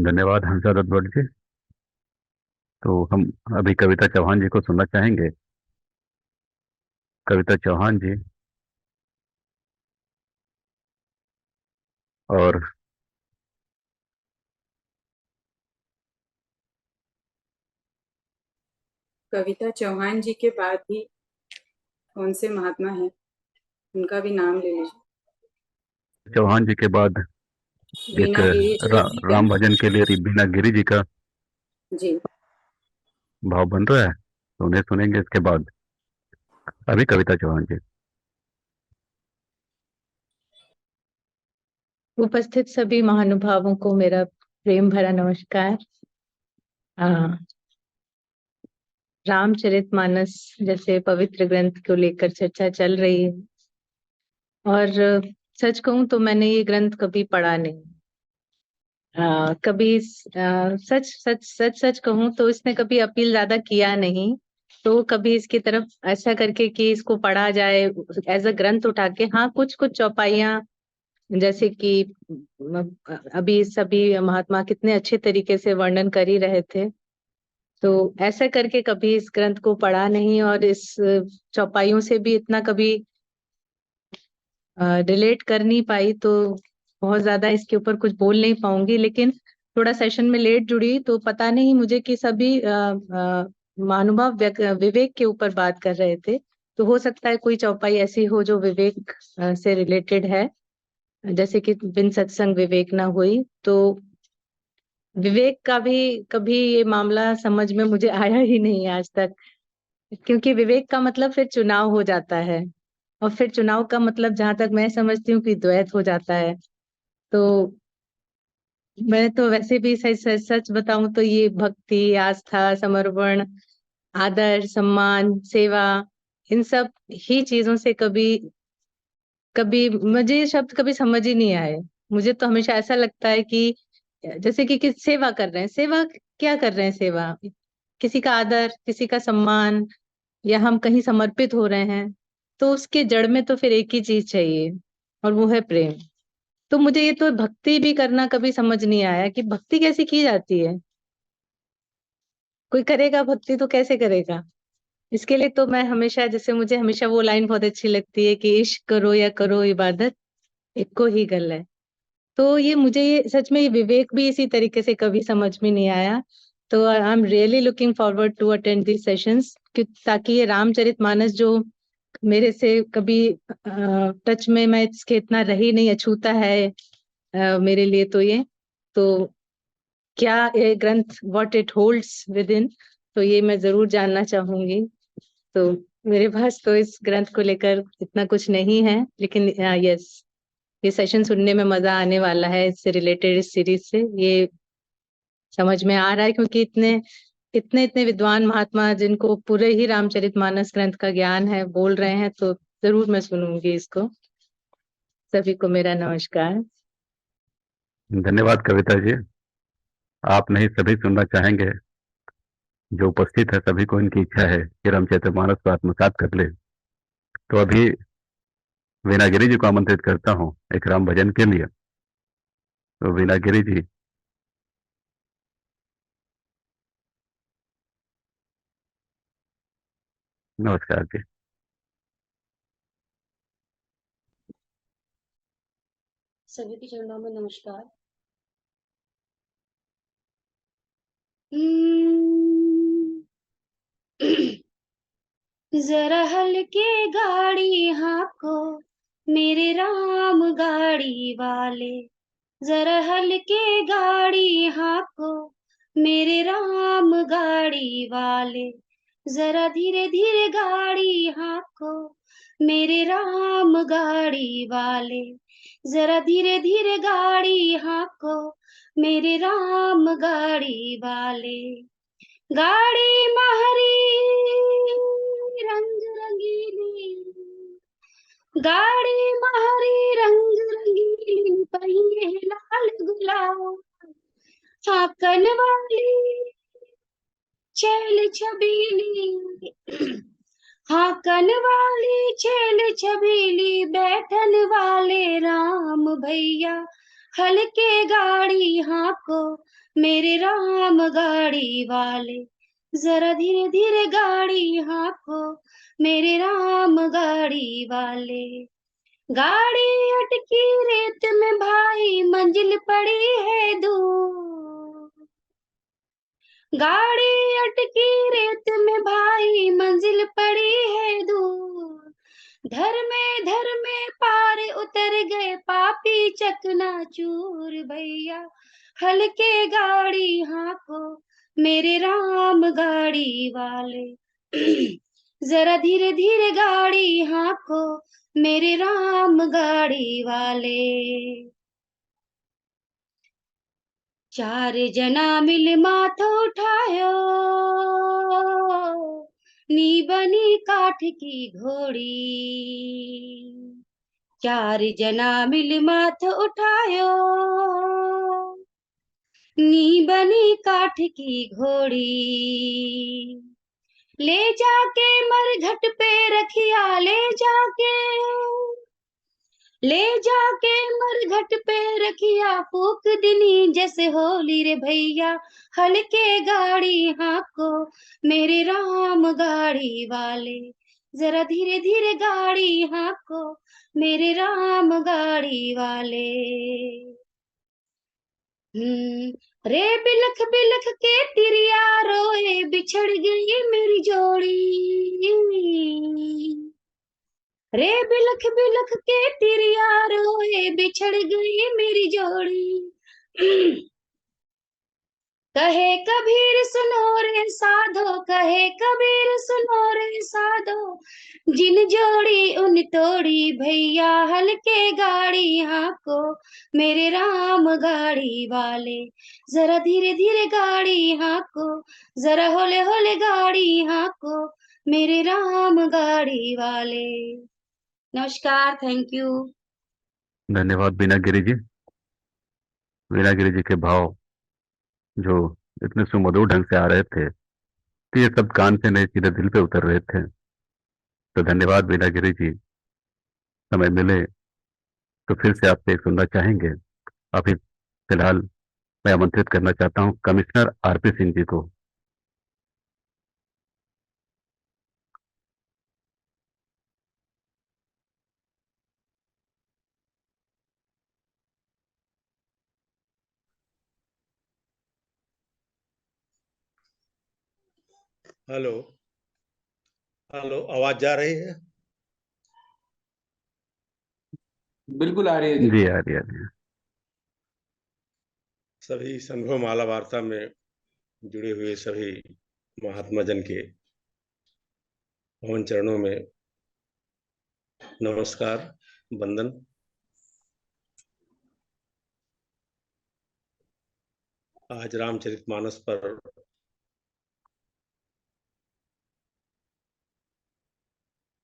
धन्यवाद हंसराज भट्ट जी। तो हम अभी कविता चौहान जी को सुनना चाहेंगे। कविता चौहान जी। और कविता चौहान जी के बाद भी कौन से महात्मा हैं, उनका भी नाम ले लीजिए। चौहान जी के बाद एक बीना गिरी जी हैं। राम भजन के लिए बीना गिरी जी का जी भाव बन रहा है, तो उन्हें सुनेंगे इसके बाद। अभी कविता चौहान जी। उपस्थित सभी महानुभावों को मेरा प्रेम भरा नमस्कार। रामचरितमानस जैसे पवित्र ग्रंथ को लेकर चर्चा चल रही है, और सच कहूं तो मैंने ये ग्रंथ कभी पढ़ा नहीं। कभी सच सच सच सच कहूं तो इसने कभी अपील ज्यादा किया नहीं, तो कभी इसकी तरफ ऐसा करके कि इसको पढ़ा जाए एज अ ग्रंथ उठा के, हाँ कुछ कुछ चौपाइयां, जैसे कि अभी सभी महात्मा कितने अच्छे तरीके से वर्णन कर ही रहे थे, तो ऐसा करके कभी इस ग्रंथ को पढ़ा नहीं, और इस चौपाइयों से भी इतना कभी रिलेट कर नहीं पाई, तो बहुत ज्यादा इसके ऊपर कुछ बोल नहीं पाऊंगी। लेकिन थोड़ा सेशन में लेट जुड़ी तो पता नहीं मुझे कि सभी महानुभाव विवेक के ऊपर बात कर रहे थे, तो हो सकता है कोई चौपाई ऐसी हो जो विवेक से रिलेटेड है, जैसे कि बिन सत्संग विवेक ना हुई। तो विवेक का भी कभी ये मामला समझ में मुझे आया ही नहीं आज तक, क्योंकि विवेक का मतलब फिर चुनाव हो जाता है, और फिर चुनाव का मतलब जहां तक मैं समझती हूँ कि द्वैत हो जाता है। तो मैं तो वैसे भी सच सच सच बताऊं तो ये भक्ति, आस्था, समर्पण, आदर, सम्मान, सेवा, इन सब ही चीजों से कभी कभी मुझे ये शब्द कभी समझ ही नहीं आए। मुझे तो हमेशा ऐसा लगता है कि जैसे कि किस सेवा कर रहे हैं, सेवा क्या कर रहे हैं, सेवा किसी का आदर, किसी का सम्मान, या हम कहीं समर्पित हो रहे हैं, तो उसके जड़ में तो फिर एक ही चीज चाहिए, और वो है प्रेम। तो मुझे ये तो भक्ति भी करना कभी समझ नहीं आया कि भक्ति कैसे की जाती है। कोई करेगा भक्ति तो कैसे करेगा, इसके लिए तो मैं हमेशा, जैसे मुझे हमेशा वो लाइन बहुत अच्छी लगती है कि इश्क करो या करो इबादत, एक को ही गल है। तो ये मुझे ये सच में ये विवेक भी इसी तरीके से कभी समझ में नहीं आया। तो I am really looking forward to attend this sessions, ताकि ये रामचरितमानस जो मेरे से कभी टच में मैं इसके इतना रही नहीं, अछूता है मेरे लिए। तो ये तो क्या ये ग्रंथ what it holds with in, तो ये मैं जरूर जानना चाहूंगी। तो मेरे पास तो इस ग्रंथ को लेकर इतना कुछ नहीं है, लेकिन यस, ये सेशन सुनने में मजा आने वाला है। इससे रिलेटेड इस सीरीज से ये समझ में आ रहा है, क्योंकि इतने इतने इतने विद्वान महात्मा जिनको पूरे ही रामचरितमानस ग्रंथ का ज्ञान है बोल रहे हैं, तो जरूर मैं सुनूंगी इसको। सभी को मेरा नमस्कार। धन्यवाद कविता जी। आप नहीं सभी सुनना चाहेंगे, जो उपस्थित है सभी को इनकी इच्छा है कि रामचरितमानस को आत्मसात कर ले। तो अभी वीणागिरी जी को आमंत्रित करता हूँ एक राम भजन के लिए। तो वीणागिरी जी, नमस्कार जी। सभी के चरणों में नमस्कार। जरा हल्के गाड़ी हाँको मेरे राम गाड़ी वाले, जरा हल्के गाड़ी हाँको मेरे राम गाड़ी वाले, जरा धीरे धीरे गाड़ी हाँको मेरे राम गाड़ी वाले, जरा धीरे धीरे गाड़ी हाँको मेरे राम गाड़ी वाले। गाड़ी महरी रंग रंगीली, गाड़ी महरी रंग रंगीली, पहिए लाल गुलाब, हाकन वाली छैल छबीली, हाकन वाली छैल छबीली, बैठन वाले राम भैया, हल्के गाड़ी हाँको मेरे राम गाड़ी वाले, जरा धीरे धीरे गाड़ी हाँको मेरे राम गाड़ी वाले। गाड़ी अटकी रेत में भाई, मंजिल पड़ी है दूर, गाड़ी अटकी रेत में भाई, मंजिल पड़ी है दूर, धर में पार उतर गए पापी चकनाचूर भैया, हल्के गाड़ी हाँको मेरे राम गाड़ी वाले, जरा धीरे धीरे गाड़ी हाँको मेरे राम गाड़ी वाले। चार जना मिल माथ उठायो, नी बनी काठ की घोड़ी, चार जना मिल माथ उठायो, नी बनी काठ की घोड़ी, ले जाके मरघट पे रखिया, ले जाके मरघट पे रखिया, फूक दिनी जैसे होली रे भैया, हल्के गाड़ी हाँको मेरे राम गाड़ी वाले, जरा धीरे धीरे गाड़ी हाँको मेरे राम गाड़ी वाले। रे बिलख बिलख के तिरिया रोए, बिछड़ गई मेरी जोड़ी, रे बिलख बिलख के तिरिया रोए, बिछड़ गई मेरी जोड़ी, कहे कबीर सुनो रे साधो, कहे कबीर सुनो रे साधो, जिन जोड़ी उन तोड़ी भैया, हल्के गाड़ी हाँको मेरे राम गाड़ी वाले, जरा धीरे धीरे गाड़ी हाँको, जरा होले होले गाड़ी हाँको मेरे राम गाड़ी वाले। नमस्कार, थैंक यू। धन्यवाद वीणागिरी जी। वीणागिरी जी के भाव जो इतने सुमधुर ढंग से आ रहे थे कि ये सब कान से नहीं सीधे दिल पे उतर रहे थे। तो धन्यवाद वीणागिरी जी। समय मिले तो फिर से आपसे एक सुनना चाहेंगे। अभी फिलहाल मैं आमंत्रित करना चाहता हूं कमिश्नर आरपी सिंह जी को। हेलो हेलो, आवाज जा रही है? बिल्कुल आ रही है जी। जी आ रही है। सभी संभव माला वार्ता में जुड़े हुए सभी महात्मा जन के पवन चरणों में नमस्कार, वंदन। आज रामचरितमानस पर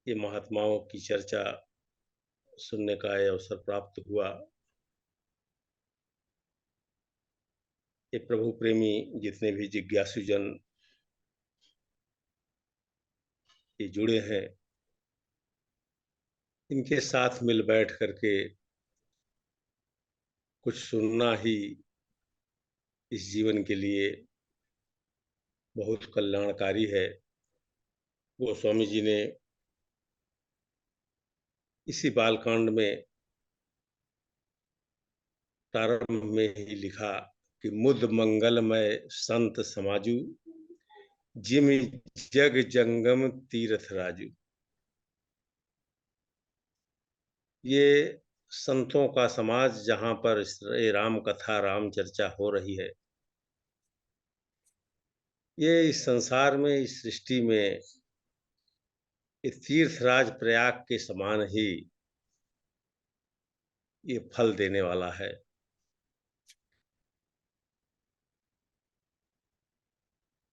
ये महात्माओं की चर्चा सुनने का ये अवसर प्राप्त हुआ। ये प्रभु प्रेमी जितने भी जिज्ञासु जन ये जुड़े हैं, इनके साथ मिल बैठ करके कुछ सुनना ही इस जीवन के लिए बहुत कल्याणकारी है। गोस्वामी जी ने इसी बालकांड में प्रारंभ में ही लिखा कि मुद मंगलमय संत समाजू, जिम जग जंगम तीर्थ राजू। ये संतों का समाज जहां पर राम कथा राम चर्चा हो रही है, ये इस संसार में इस सृष्टि में इस तीर्थराज प्रयाग के समान ही ये फल देने वाला है।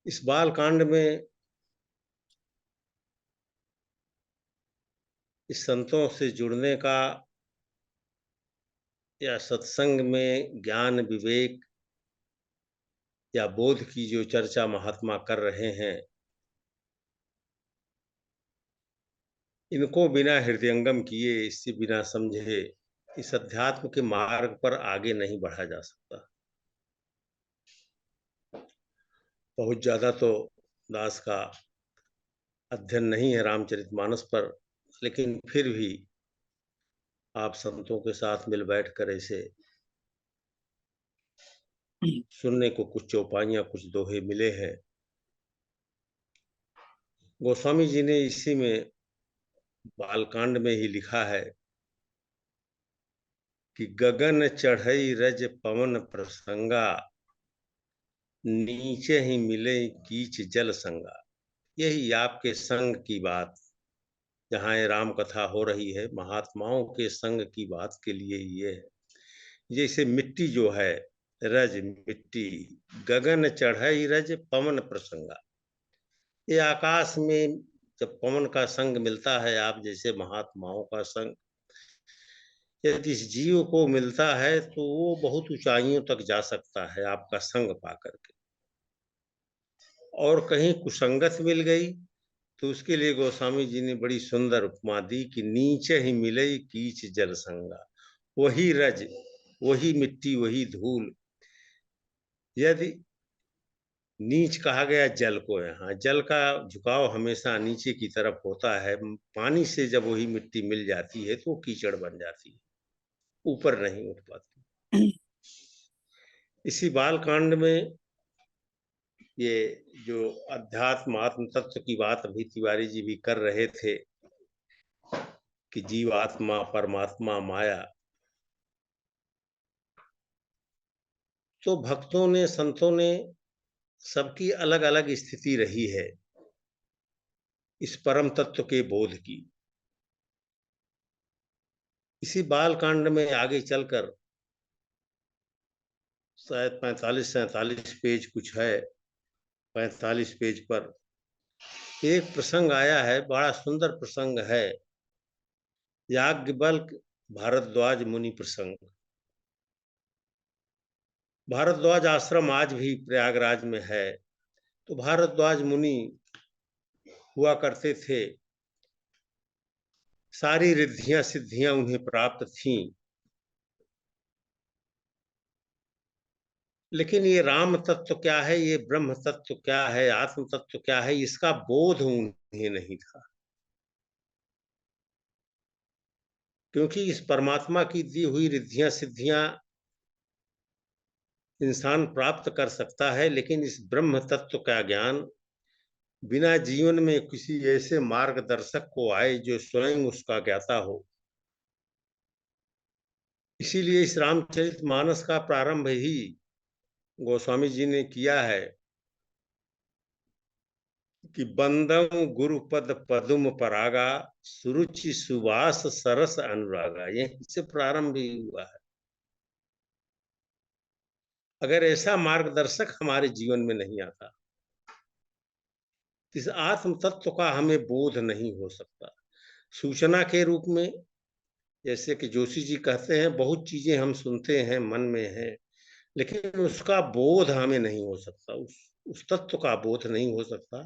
इस बाल कांड में इस संतों से जुड़ने का या सत्संग में ज्ञान विवेक या बोध की जो चर्चा महात्मा कर रहे हैं, इनको बिना हृदयंगम किए, इससे बिना समझे इस अध्यात्म के मार्ग पर आगे नहीं बढ़ा जा सकता। बहुत ज्यादा तो दास का अध्ययन नहीं है रामचरितमानस पर, लेकिन फिर भी आप संतों के साथ मिल बैठकर ऐसे सुनने को कुछ चौपाइयां कुछ दोहे मिले हैं। गोस्वामी जी ने इसी में बालकांड में ही लिखा है कि गगन चढ़ई रज पवन प्रसंगा, नीचे ही मिले कीच जल संगा। यही आपके संग की बात, जहाँ ये राम कथा हो रही है, महात्माओं के संग की बात के लिए ये है। जैसे मिट्टी जो है, रज मिट्टी, गगन चढ़ई रज पवन प्रसंगा। ये आकाश में जब पवन का संग मिलता है, आप जैसे महात्माओं का संग यदि इस जीव को मिलता है तो वो बहुत ऊंचाइयों तक जा सकता है आपका संग पा करके। और कहीं कुसंगत मिल गई तो उसके लिए गोस्वामी जी ने बड़ी सुंदर उपमा दी कि नीचे ही मिले कीच जल संगा। वही रज, वही मिट्टी, वही धूल, यदि नीच कहा गया जल को, यहाँ जल का झुकाव हमेशा नीचे की तरफ होता है। पानी से जब वही मिट्टी मिल जाती है तो वो कीचड़ बन जाती है, ऊपर नहीं उठ पाती। इसी बाल कांड में ये जो अध्यात्म आत्म तत्व की बात अभी तिवारी जी भी कर रहे थे कि जीव आत्मा परमात्मा माया, तो भक्तों ने संतों ने सबकी अलग अलग स्थिति रही है इस परम तत्व के बोध की। इसी बाल कांड में आगे चलकर शायद 45-47 पेज कुछ है, 45 पेज पर एक प्रसंग आया है, बड़ा सुंदर प्रसंग है, याज्ञवल्क्य भारद्वाज मुनि प्रसंग। भारद्वाज आश्रम आज भी प्रयागराज में है। तो भारद्वाज मुनि हुआ करते थे, सारी रिद्धियां सिद्धियां उन्हें प्राप्त थीं, लेकिन ये राम तत्व क्या है, ये ब्रह्म तत्व क्या है, आत्म तत्व क्या है, इसका बोध उन्हें नहीं था। क्योंकि इस परमात्मा की दी हुई रिद्धियां सिद्धियां इंसान प्राप्त कर सकता है, लेकिन इस ब्रह्म तत्व का ज्ञान बिना जीवन में किसी ऐसे मार्गदर्शक को आए जो स्वयं उसका ज्ञाता हो। इसीलिए इस रामचरितमानस का प्रारंभ ही गोस्वामी जी ने किया है कि बंदम गुरुपद पदुम परागा सुरुचि सुवास सरस अनुरागा, यहीं से प्रारंभ ही हुआ है। अगर ऐसा मार्गदर्शक हमारे जीवन में नहीं आता, इस आत्म तत्व का हमें बोध नहीं हो सकता। सूचना के रूप में, जैसे कि जोशी जी कहते हैं, बहुत चीजें हम सुनते हैं, मन में है, लेकिन उसका बोध हमें नहीं हो सकता, उस तत्व का बोध नहीं हो सकता।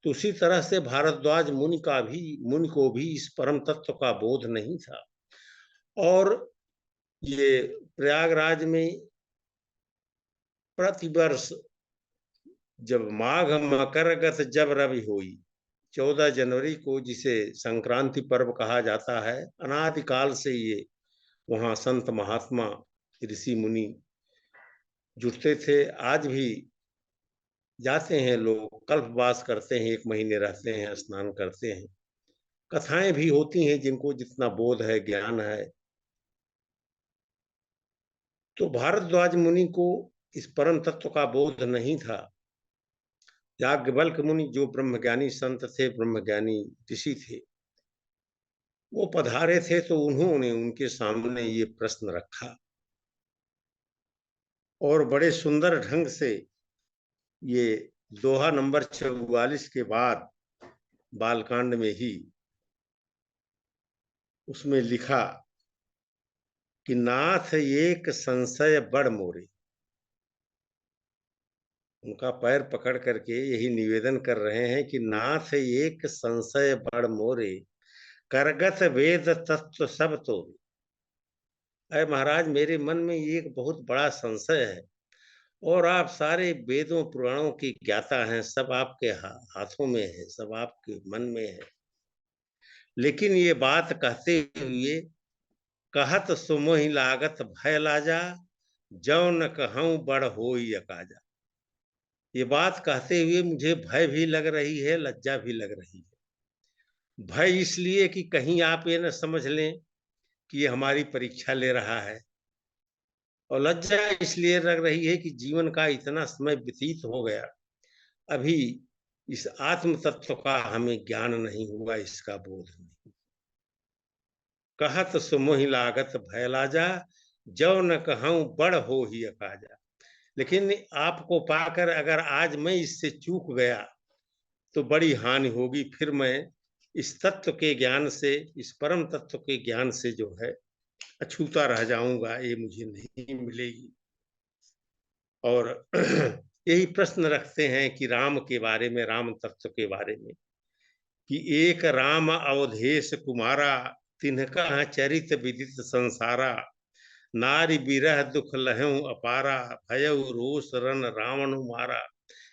तो उसी तरह से भारद्वाज मुनि को भी इस परम तत्व का बोध नहीं था। और ये प्रयागराज में प्रतिवर्ष जब माघ मकरगत जब रवि हुई, 14 जनवरी को, जिसे संक्रांति पर्व कहा जाता है, अनादिकाल से ये वहां संत महात्मा ऋषि मुनि जुटते थे। आज भी जाते हैं लोग, कल्पवास करते हैं, 1 महीने रहते हैं, स्नान करते हैं। कथाएं भी होती हैं जिनको जितना बोध है, ज्ञान है। तो भारद्वाज मुनि को इस परम तत्व का बोध नहीं था। याज्ञवल्क्य मुनि जो ब्रह्मज्ञानी संत थे, ब्रह्मज्ञानी ऋषि थे, वो पधारे थे, तो उन्होंने उनके सामने ये प्रश्न रखा और बड़े सुंदर ढंग से ये दोहा नंबर 44 के बाद बालकांड में ही उसमें लिखा कि नाथ एक संशय बड़ मोरे। उनका पैर पकड़ करके यही निवेदन कर रहे हैं कि नाथ एक संशय बड़ मोरे, करगत वेद तत्व सब तोरे। अरे महाराज, मेरे मन में एक बहुत बड़ा संशय है, और आप सारे वेदों पुराणों की ज्ञाता हैं, सब आपके हाथों में है, सब आपके मन में है। लेकिन ये बात कहते हुए कहत सुमोहि लागत भय लाजा, जौ न कहूं बड़ होई अकाजा। ये बात कहते हुए मुझे भय भी लग रही है, लज्जा भी लग रही है। भय इसलिए कि कहीं आप ये न समझ लें कि ये हमारी परीक्षा ले रहा है, और लज्जा इसलिए लग रही है कि जीवन का इतना समय व्यतीत हो गया, अभी इस आत्म तत्व का हमें ज्ञान नहीं हुआ, इसका बोध नहीं। कहत सुमोहि लागत भय लाजा, जौ न कहूं बड़ हो ही अकाजा। लेकिन आपको पाकर अगर आज मैं इससे चूक गया तो बड़ी हानि होगी, फिर मैं इस तत्व के ज्ञान से, इस परम तत्व के ज्ञान से जो है अछूता रह जाऊंगा, ये मुझे नहीं मिलेगी। और यही प्रश्न रखते हैं कि राम के बारे में, राम तत्व के बारे में, कि एक राम अवधेश कुमारा, तिनका चरित विदित संसारा, नारी बिरह दुख लहू अपारा, भयउ रोष रन रावण मारा।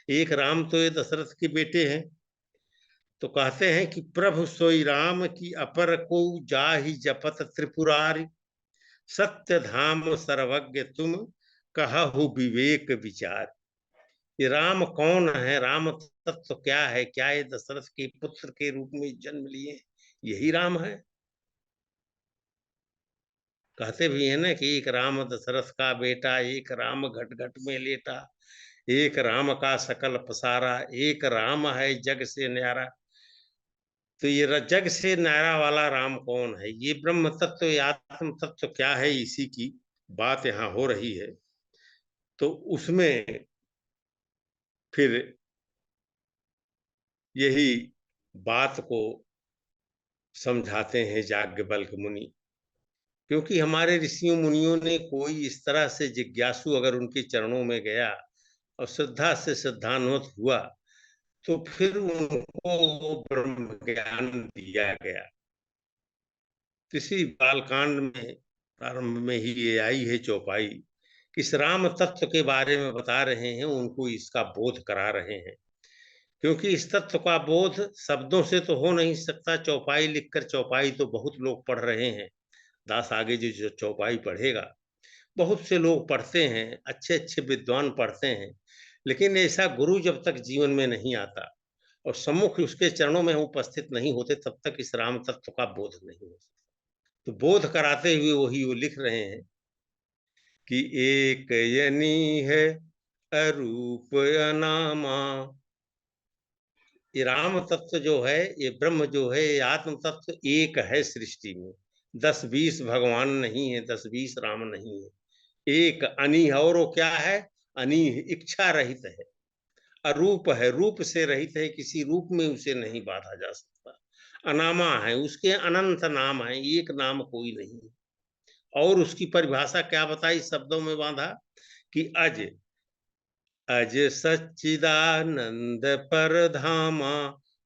एक राम तो ये दशरथ के बेटे हैं, तो कहते हैं कि प्रभु सोई राम की अपर को जाहि जपत त्रिपुरारी, सत्य धाम सर्वज्ञ तुम कहु विवेक विचार। ये राम कौन है, राम तत्व क्या है? क्या ये दशरथ के पुत्र के रूप में जन्म लिए यही राम है? कहते भी है ना कि एक राम दशरथ का बेटा, एक राम घट घट में लेटा, एक राम का सकल पसारा, एक राम है जग से न्यारा। तो ये जग से न्यारा वाला राम कौन है? ये ब्रह्म तत्व, ये आत्म तत्व क्या है, इसी की बात यहाँ हो रही है। तो उसमें फिर यही बात को समझाते हैं याज्ञवल्क्य मुनि, क्योंकि हमारे ऋषियों मुनियों ने कोई इस तरह से जिज्ञासु अगर उनके चरणों में गया और श्रद्धा से श्रद्धान्वित हुआ, तो फिर उनको वो ब्रह्म ज्ञान दिया गया। इसी बालकांड में प्रारंभ में ही ये आई है चौपाई, किस राम तत्व के बारे में बता रहे हैं, उनको इसका बोध करा रहे हैं। क्योंकि इस तत्व का बोध शब्दों से तो हो नहीं सकता। चौपाई लिखकर, चौपाई तो बहुत लोग पढ़ रहे हैं, दास आगे जो चौपाई पढ़ेगा, बहुत से लोग पढ़ते हैं, अच्छे अच्छे विद्वान पढ़ते हैं, लेकिन ऐसा गुरु जब तक जीवन में नहीं आता और सम्मुख उसके चरणों में हम उपस्थित नहीं होते तब तक इस राम तत्व का बोध नहीं हो सकता। तो बोध कराते हुए वही वो लिख रहे हैं कि एक यनी है अरूप अनामा। ये राम तत्व जो है, ये ब्रह्म जो है, ये आत्म तत्व एक है सृष्टि में। 10-20 भगवान नहीं है, 10-20 राम नहीं है, एक अनी है। और वो क्या है? अनी इच्छा रहित है, अरूप है, रूप से रहित है, किसी रूप में उसे नहीं बांधा जा सकता। अनामा है, उसके अनंत नाम है, एक नाम कोई नहीं है। और उसकी परिभाषा क्या बताई, शब्दों में बांधा कि अज अज सच्चिदानंद परधामा।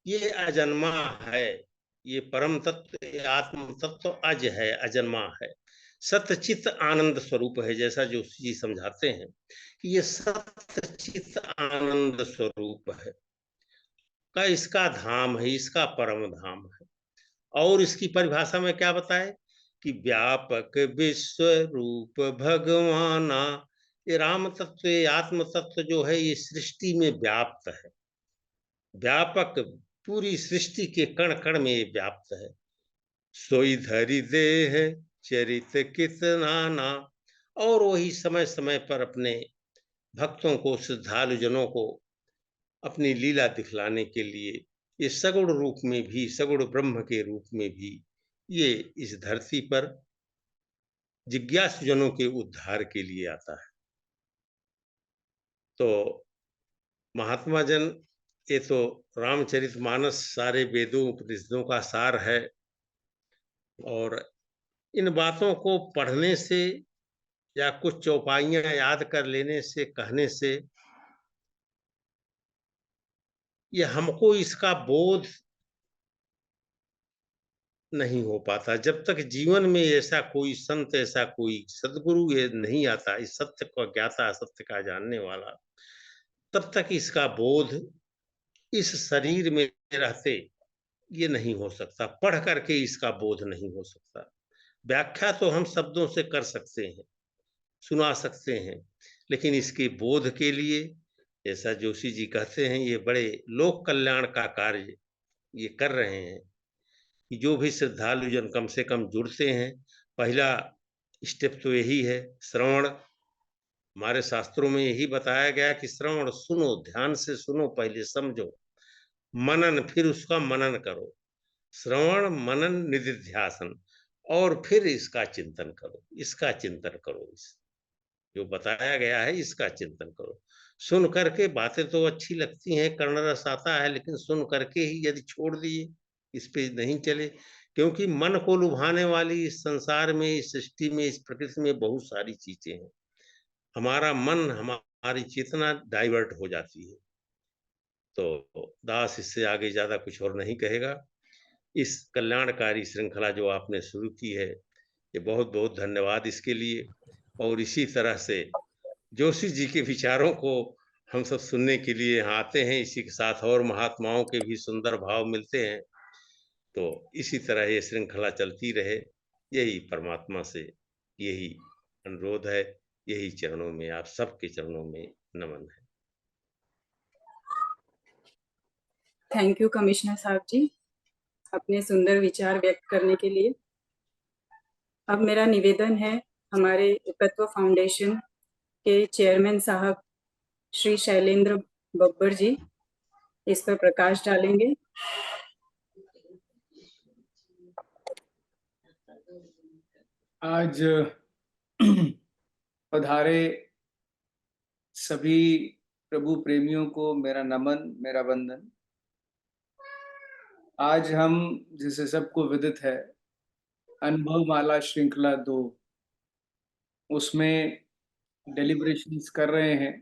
ये अजन्मा है, ये परम तत्व, ये आत्म तत्व अज है, अजन्मा है, सतचित आनंद स्वरूप है। जैसा जो जी समझाते हैं कि ये सतचित आनंद स्वरूप है का इसका धाम है, इसका परम धाम है। और इसकी परिभाषा में क्या बताए कि व्यापक विश्व रूप भगवाना। ये राम तत्व, ये आत्म तत्व जो है, ये सृष्टि में व्याप्त है, व्यापक, पूरी सृष्टि के कण कण में ये व्याप्त है। सोई धरि देह चरित कितना ना। और वही समय समय पर अपने भक्तों को, श्रद्धालु जनों को अपनी लीला दिखलाने के लिए ये सगुण रूप में भी, सगुण ब्रह्म के रूप में भी ये इस धरती पर जिज्ञासु जनों के उद्धार के लिए आता है। तो महात्मा जन, ये तो रामचरितमानस सारे वेदों उपनिषदों का सार है। और इन बातों को पढ़ने से या कुछ चौपाइयां याद कर लेने से, कहने से, ये हमको इसका बोध नहीं हो पाता जब तक जीवन में ऐसा कोई संत, ऐसा कोई सदगुरु ये नहीं आता, इस सत्य को ज्ञाता, सत्य का जानने वाला, तब तक इसका बोध इस शरीर में रहते ये नहीं हो सकता। पढ़ करके इसका बोध नहीं हो सकता। व्याख्या तो हम शब्दों से कर सकते हैं, सुना सकते हैं, लेकिन इसके बोध के लिए, जैसा जोशी जी कहते हैं, ये बड़े लोक कल्याण का कार्य ये कर रहे हैं कि जो भी श्रद्धालु जन कम से कम जुड़ते हैं, पहला स्टेप तो यही है, श्रवण। हमारे शास्त्रों में यही बताया गया कि श्रवण, सुनो, ध्यान से सुनो, पहले समझो, मनन, फिर उसका मनन करो। श्रवण, मनन, निधिध्यासन, और फिर इसका चिंतन करो, इसका चिंतन करो। इस जो बताया गया है इसका चिंतन करो। सुन करके बातें तो अच्छी लगती हैं, कर्ण रस आता है, लेकिन सुन करके ही यदि छोड़ दिए, इस पे नहीं चले, क्योंकि मन को लुभाने वाली इस संसार में, इस सृष्टि में, इस प्रकृति में बहुत सारी चीजें हैं। हमारा मन, हमारी चेतना डाइवर्ट हो जाती है। तो दास इससे आगे ज्यादा कुछ और नहीं कहेगा। इस कल्याणकारी श्रृंखला जो आपने शुरू की है, ये बहुत बहुत धन्यवाद इसके लिए। और इसी तरह से जोशी जी के विचारों को हम सब सुनने के लिए यहाँ आते हैं। इसी के साथ और महात्माओं के भी सुंदर भाव मिलते हैं। तो इसी तरह ये श्रृंखला चलती रहे, यही परमात्मा से यही अनुरोध है, यही चरणों में, आप सबके चरणों में नमन है। थैंक यू कमिश्नर साहब जी, अपने सुंदर विचार व्यक्त करने के लिए। अब मेरा निवेदन है हमारे तत्व फाउंडेशन के चेयरमैन साहब श्री शैलेंद्र बब्बर जी इस पर प्रकाश डालेंगे। आज पधारे सभी प्रभु प्रेमियों को मेरा नमन, मेरा वंदन। आज हम, जिसे सबको विदित है, अनुभव माला श्रृंखला 2, उसमें डेलिब्रेशंस कर रहे हैं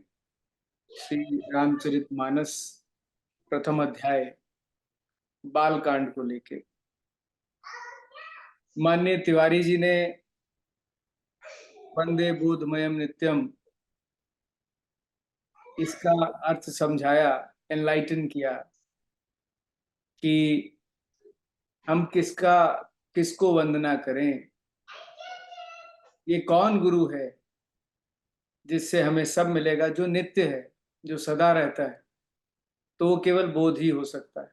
श्री रामचरितमानस प्रथम अध्याय बाल कांड को लेके। माननीय तिवारी जी ने वंदे बोधमयम नित्यम इसका अर्थ समझाया, एनलाइटन किया कि हम किसको वंदना करें, ये कौन गुरु है जिससे हमें सब मिलेगा, जो नित्य है, जो सदा रहता है। तो वो केवल बोध ही हो सकता है,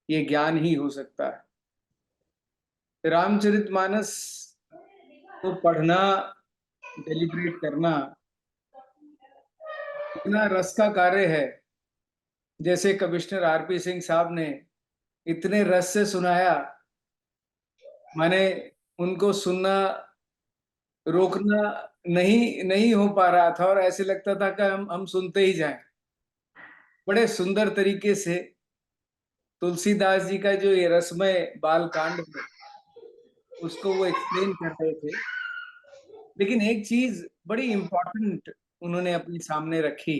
ये ज्ञान ही हो सकता है। रामचरितमानस को पढ़ना, डेलिब्रेट करना इतना रस का कार्य है। जैसे कमिश्नर आरपी सिंह साहब ने इतने रस से सुनाया, माने उनको सुनना रोकना नहीं हो पा रहा था और ऐसे लगता था कि हम सुनते ही जाएं। बड़े सुंदर तरीके से तुलसीदास जी का जो ये रसमय बाल कांड है उसको वो एक्सप्लेन कर रहे थे। लेकिन एक चीज बड़ी इंपॉर्टेंट उन्होंने अपने सामने रखी।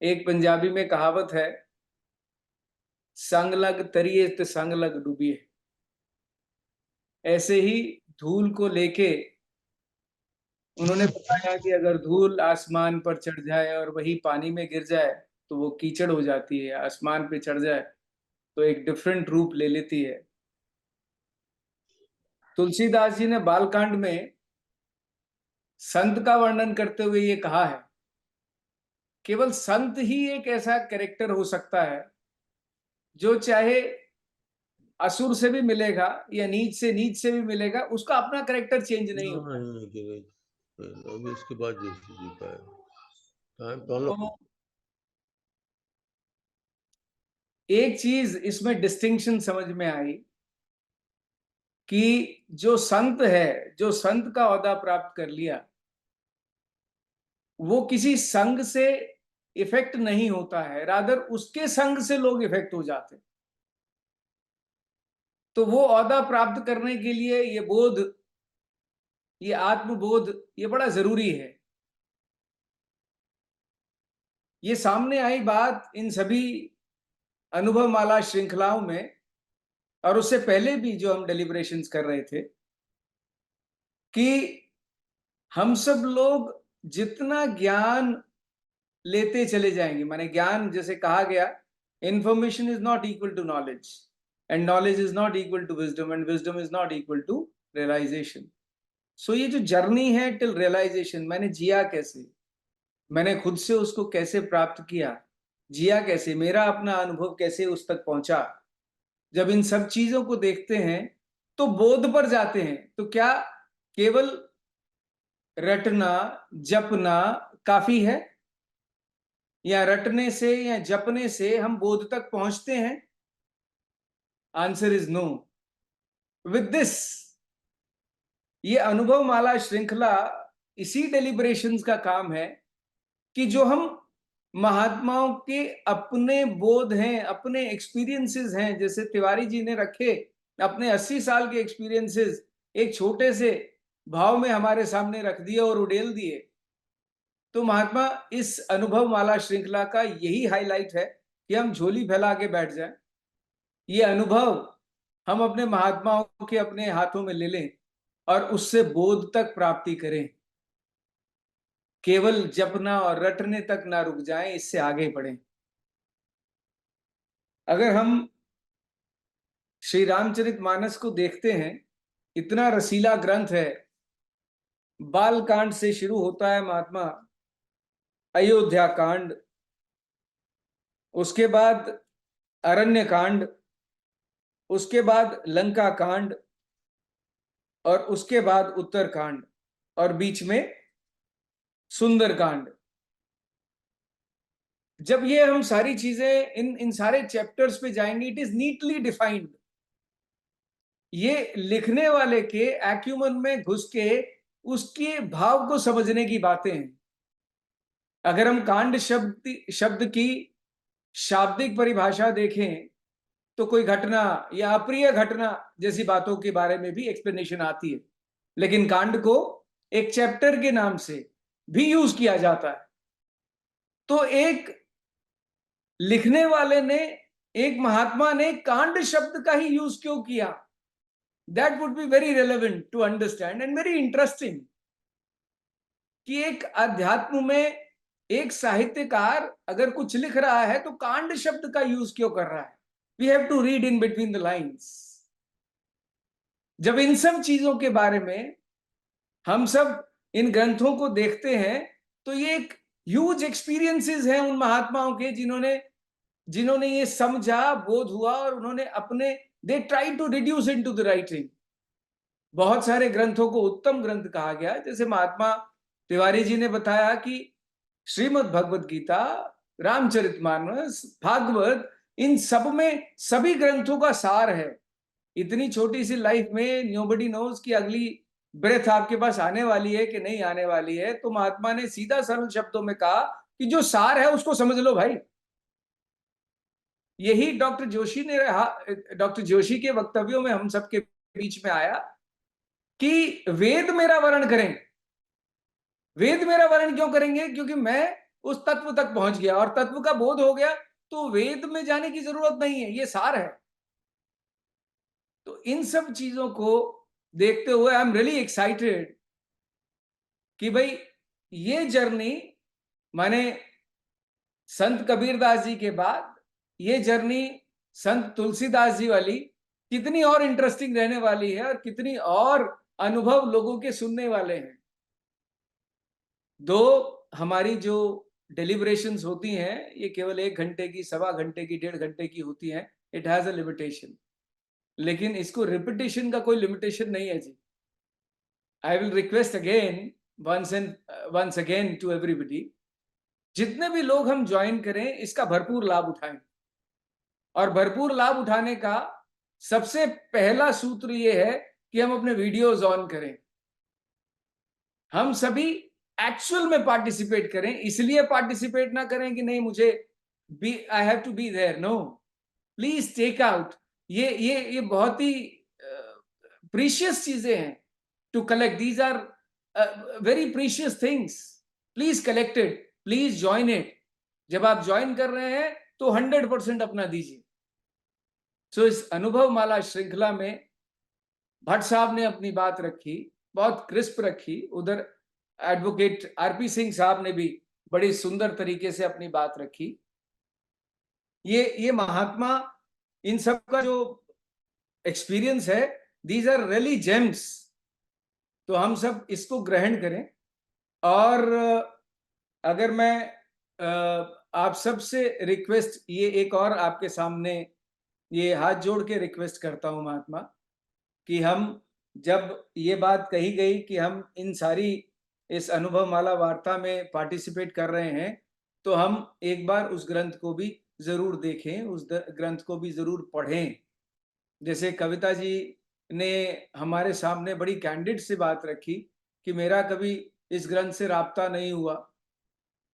एक पंजाबी में कहावत है, संग लग तरिए ते संग लग डूबिए। ऐसे ही धूल को लेके उन्होंने बताया कि अगर धूल आसमान पर चढ़ जाए और वही पानी में गिर जाए तो वो कीचड़ हो जाती है, आसमान पे चढ़ जाए तो एक डिफरेंट रूप ले लेती है। तुलसीदास जी ने बालकांड में संत का वर्णन करते हुए ये कहा है, केवल संत ही एक ऐसा कैरेक्टर हो सकता है जो चाहे असुर से भी मिलेगा या नीच से भी मिलेगा, उसका अपना कैरेक्टर चेंज नहीं होता। अभी इसके बाद जोशी जी का तो एक चीज इसमें डिस्टिंक्शन समझ में आई कि जो संत है, जो संत का ओहदा प्राप्त कर लिया, वो किसी संग से इफेक्ट नहीं होता है, रादर उसके संग से लोग इफेक्ट हो जाते हैं। तो वो ओहदा प्राप्त करने के लिए ये बोध, ये आत्मबोध, ये बड़ा जरूरी है। ये सामने आई बात इन सभी अनुभव माला श्रृंखलाओं में, और उससे पहले भी जो हम डेलिब्रेशंस कर रहे थे, कि हम सब लोग जितना ज्ञान लेते चले जाएंगे, माने ज्ञान, जैसे कहा गया, information is not equal to knowledge and knowledge is not equal to wisdom and wisdom is not equal to realisation. So ये जो जर्नी है टिल रियलाइजेशन, मैंने जिया कैसे, मैंने खुद से उसको कैसे प्राप्त किया, जिया कैसे, मेरा अपना अनुभव कैसे उस तक पहुंचा, जब इन सब चीजों को देखते हैं तो बोध पर जाते हैं। तो क्या केवल रटना जपना काफी है, या रटने से या जपने से हम बोध तक पहुंचते हैं? Answer is no. With this, ये अनुभव माला श्रृंखला इसी डेलिब्रेशंस का काम है कि जो हम महात्माओं के अपने बोध हैं, अपने एक्सपीरियंसेस हैं, जैसे तिवारी जी ने रखे अपने 80 साल के एक्सपीरियंसेस एक छोटे से भाव में हमारे सामने रख दिए और उड़ेल दिए। तो महात्मा, इस अनुभव माला श्रृंखला का यही हाईलाइट है कि हम झोली फैला के बैठ जाएं, ये अनुभव हम अपने महात्माओं के अपने हाथों में ले लें और उससे बोध तक प्राप्ति करें। केवल जपना और रटने तक ना रुक जाएं, इससे आगे बढ़ें। अगर हम श्री रामचरितमानस को देखते हैं, इतना रसीला ग्रंथ है। बालकांड से शुरू होता है महात्मा, अयोध्या कांड, उसके बाद अरण्य कांड, उसके बाद लंका कांड, और उसके बाद उत्तर कांड, और बीच में सुंदर कांड। जब ये हम सारी चीजें इन सारे चैप्टर्स पे जाएंगे, इट इज नीटली डिफाइंड। ये लिखने वाले के एक्यूमन में घुस के उसके भाव को समझने की बातें हैं। अगर हम कांड शब्द की शाब्दिक परिभाषा देखें तो कोई घटना या अप्रिय घटना जैसी बातों के बारे में भी एक्सप्लेनेशन आती है, लेकिन कांड को एक चैप्टर के नाम से भी यूज किया जाता है। तो एक लिखने वाले ने, एक महात्मा ने कांड शब्द का ही यूज क्यों किया? That would be very relevant to understand and very interesting, कि एक अध्यात्म में एक साहित्यकार अगर कुछ लिख रहा है तो कांड शब्द का यूज क्यों कर रहा है? We have to read in between the lines. जब इन सब चीजों के बारे में हम सब इन ग्रंथों को देखते हैं तो ये एक ह्यूज एक्सपीरियंसेस हैं उन महात्माओं के जिन्होंने ये समझा, बोध हुआ, और उन्होंने अपने they try to reduce into the writing. बहुत सारे ग्रंथों को उत्तम ग्रंथ कहा गया, जैसे महात्मा तिवारी जी ने बताया कि श्रीमद् भगवत गीता, रामचरितमानस, भागवत, इन सब में सभी ग्रंथों का सार है। इतनी छोटी सी लाइफ में नोबडी नोज कि अगली ब्रेथ आपके पास आने वाली है कि नहीं आने वाली है, तो महात्मा ने सीधा सरल शब्दों में कहा कि जो सार है उसको समझ लो भाई। यही डॉक्टर जोशी के वक्तव्यों में हम सबके बीच में आया कि वेद मेरा वर्ण करें। वेद मेरा वर्ण क्यों करेंगे? क्योंकि मैं उस तत्व तक पहुंच गया और तत्व का बोध हो गया, तो वेद में जाने की जरूरत नहीं है, ये सार है। तो इन सब चीजों को देखते हुए आई एम रियली एक्साइटेड कि भाई ये जर्नी, माने संत कबीरदास जी के बाद ये जर्नी संत तुलसीदास जी वाली कितनी और इंटरेस्टिंग रहने वाली है और कितनी और अनुभव लोगों के सुनने वाले हैं। दो हमारी जो डेलिब्रेशंस होती हैं ये केवल 1 घंटे की, 1.25 घंटे की, 1.5 घंटे की होती हैं। इट हैज अ लिमिटेशन, लेकिन इसको रिपीटेशन का कोई लिमिटेशन नहीं है जी। I will request again once again to everybody, जितने भी लोग हम ज्वाइन करें इसका भरपूर लाभ उठाएं। और भरपूर लाभ उठाने का सबसे पहला सूत्र ये है कि हम अपने वीडियोस ऑन करें, हम सभी एक्चुअल में पार्टिसिपेट करें। इसलिए पार्टिसिपेट ना करें कि नहीं मुझे I have to be there, no, please take out. ये बहुत ही प्रीशियस चीजें हैं to collect, these are very precious things, please collect it, please join it. जब आप ज्वाइन कर रहे हैं तो 100% अपना दीजिए। सो इस अनुभव माला श्रृंखला में भट्ट साहब ने अपनी बात रखी, बहुत क्रिस्प रखी। उधर एडवोकेट आरपी सिंह साहब ने भी बड़ी सुंदर तरीके से अपनी बात रखी। ये महात्मा, इन सब का जो एक्सपीरियंस है, दीज आर रियली जेम्स। तो हम सब इसको ग्रहण करें। और अगर मैं आप सब से रिक्वेस्ट, ये एक और आपके सामने ये हाथ जोड़ के रिक्वेस्ट करता हूं महात्मा, कि हम जब ये बात कही गई कि हम इन सारी इस अनुभव माला वार्ता में पार्टिसिपेट कर रहे हैं, तो हम एक बार उस ग्रंथ को भी जरूर देखें, उस ग्रंथ को भी जरूर पढ़ें। जैसे कविता जी ने हमारे सामने बड़ी कैंडिड से बात रखी कि मेरा कभी इस ग्रंथ से राब्ता नहीं हुआ,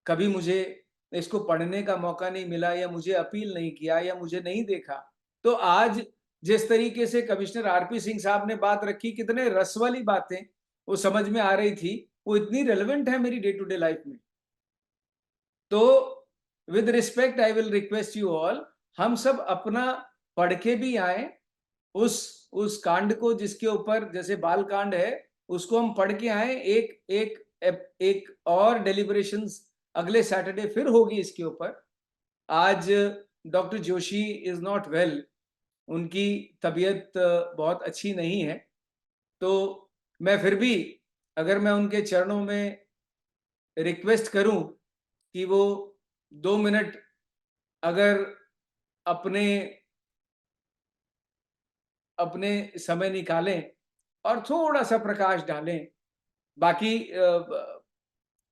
कभी मुझे इसको पढ़ने का मौका नहीं मिला, या मुझे अपील नहीं किया, या मुझे नहीं देखा। तो आज जिस तरीके से कमिश्नर आरपी सिंह साहब ने बात रखी, कितने रस वाली बातें वो समझ में आ रही थी, वो इतनी रेलेवेंट है मेरी डे टू डे लाइफ में। तो with respect I will request you all, हम सब अपना पढ़ के भी आए उस कांड को, जिसके ऊपर जैसे बाल कांड है उसको हम पढ़ के आए। एक और डेलिब्रेशंस अगले सैटरडे फिर होगी इसके ऊपर। आज doctor Joshi is not well, उनकी तबीयत बहुत अच्छी नहीं है। तो मैं फिर भी, अगर मैं उनके चरणों में रिक्वेस्ट करूं कि वो 2 मिनट अगर अपने समय निकालें और थोड़ा सा प्रकाश डालें। बाकी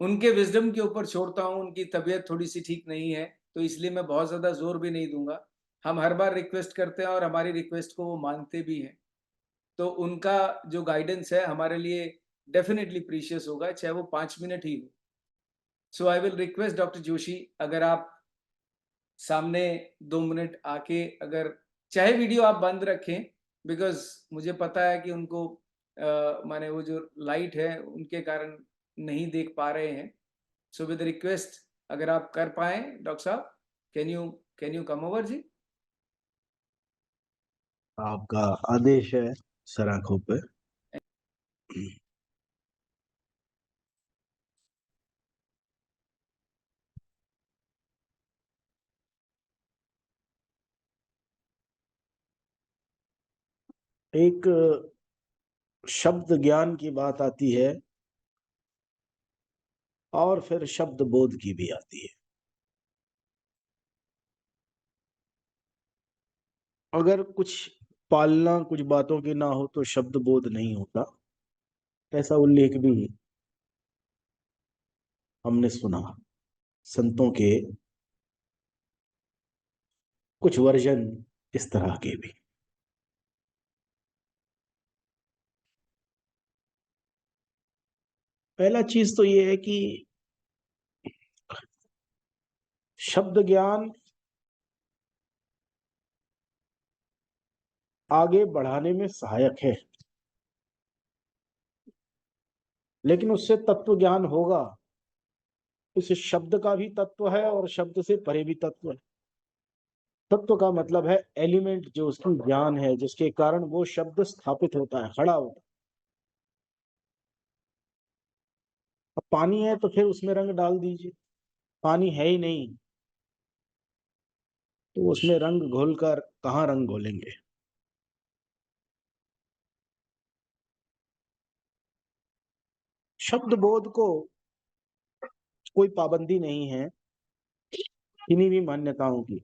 उनके विजडम के ऊपर छोड़ता हूं, उनकी तबीयत थोड़ी सी ठीक नहीं है, तो इसलिए मैं बहुत ज्यादा जोर भी नहीं दूंगा। हम हर बार रिक्वेस्ट करते हैं और हमारी रिक्वेस्ट को वो मानते भी हैं, तो उनका जो गाइडेंस है हमारे लिए डेफिनेटली प्रीशियस होगा, चाहे वो 5 मिनट ही हो। So I will request doctor Joshi, अगर आप सामने 2 मिनट आके, अगर चाहे वीडियो आप बंद रखें, बिकॉज मुझे पता है कि उनको माने वो जो लाइट है उनके कारण नहीं देख पा रहे हैं। सो विद रिक्वेस्ट, अगर आप कर पाए डॉक्टर साहब, कैन यू कम ओवर जी? आपका आदेश है सर, आंखों पे। एक शब्द ज्ञान की बात आती है और फिर शब्द बोध की भी आती है। अगर कुछ पालना कुछ बातों की ना हो तो शब्द बोध नहीं होता, ऐसा उल्लेख भी हमने सुना संतों के कुछ वर्जन इस तरह के भी। पहला चीज तो ये है कि शब्द ज्ञान आगे बढ़ाने में सहायक है, लेकिन उससे तत्व ज्ञान होगा। उस शब्द का भी तत्व है और शब्द से परे भी तत्व है। तत्व का मतलब है एलिमेंट, जो उसकी ज्ञान है, जिसके कारण वो शब्द स्थापित होता है, खड़ा होता है। अब पानी है तो फिर उसमें रंग डाल दीजिए, पानी है ही नहीं तो उसमें रंग घोलकर कहाँ रंग घोलेंगे। शब्द बोध को कोई पाबंदी नहीं है किन्हीं भी मान्यताओं की।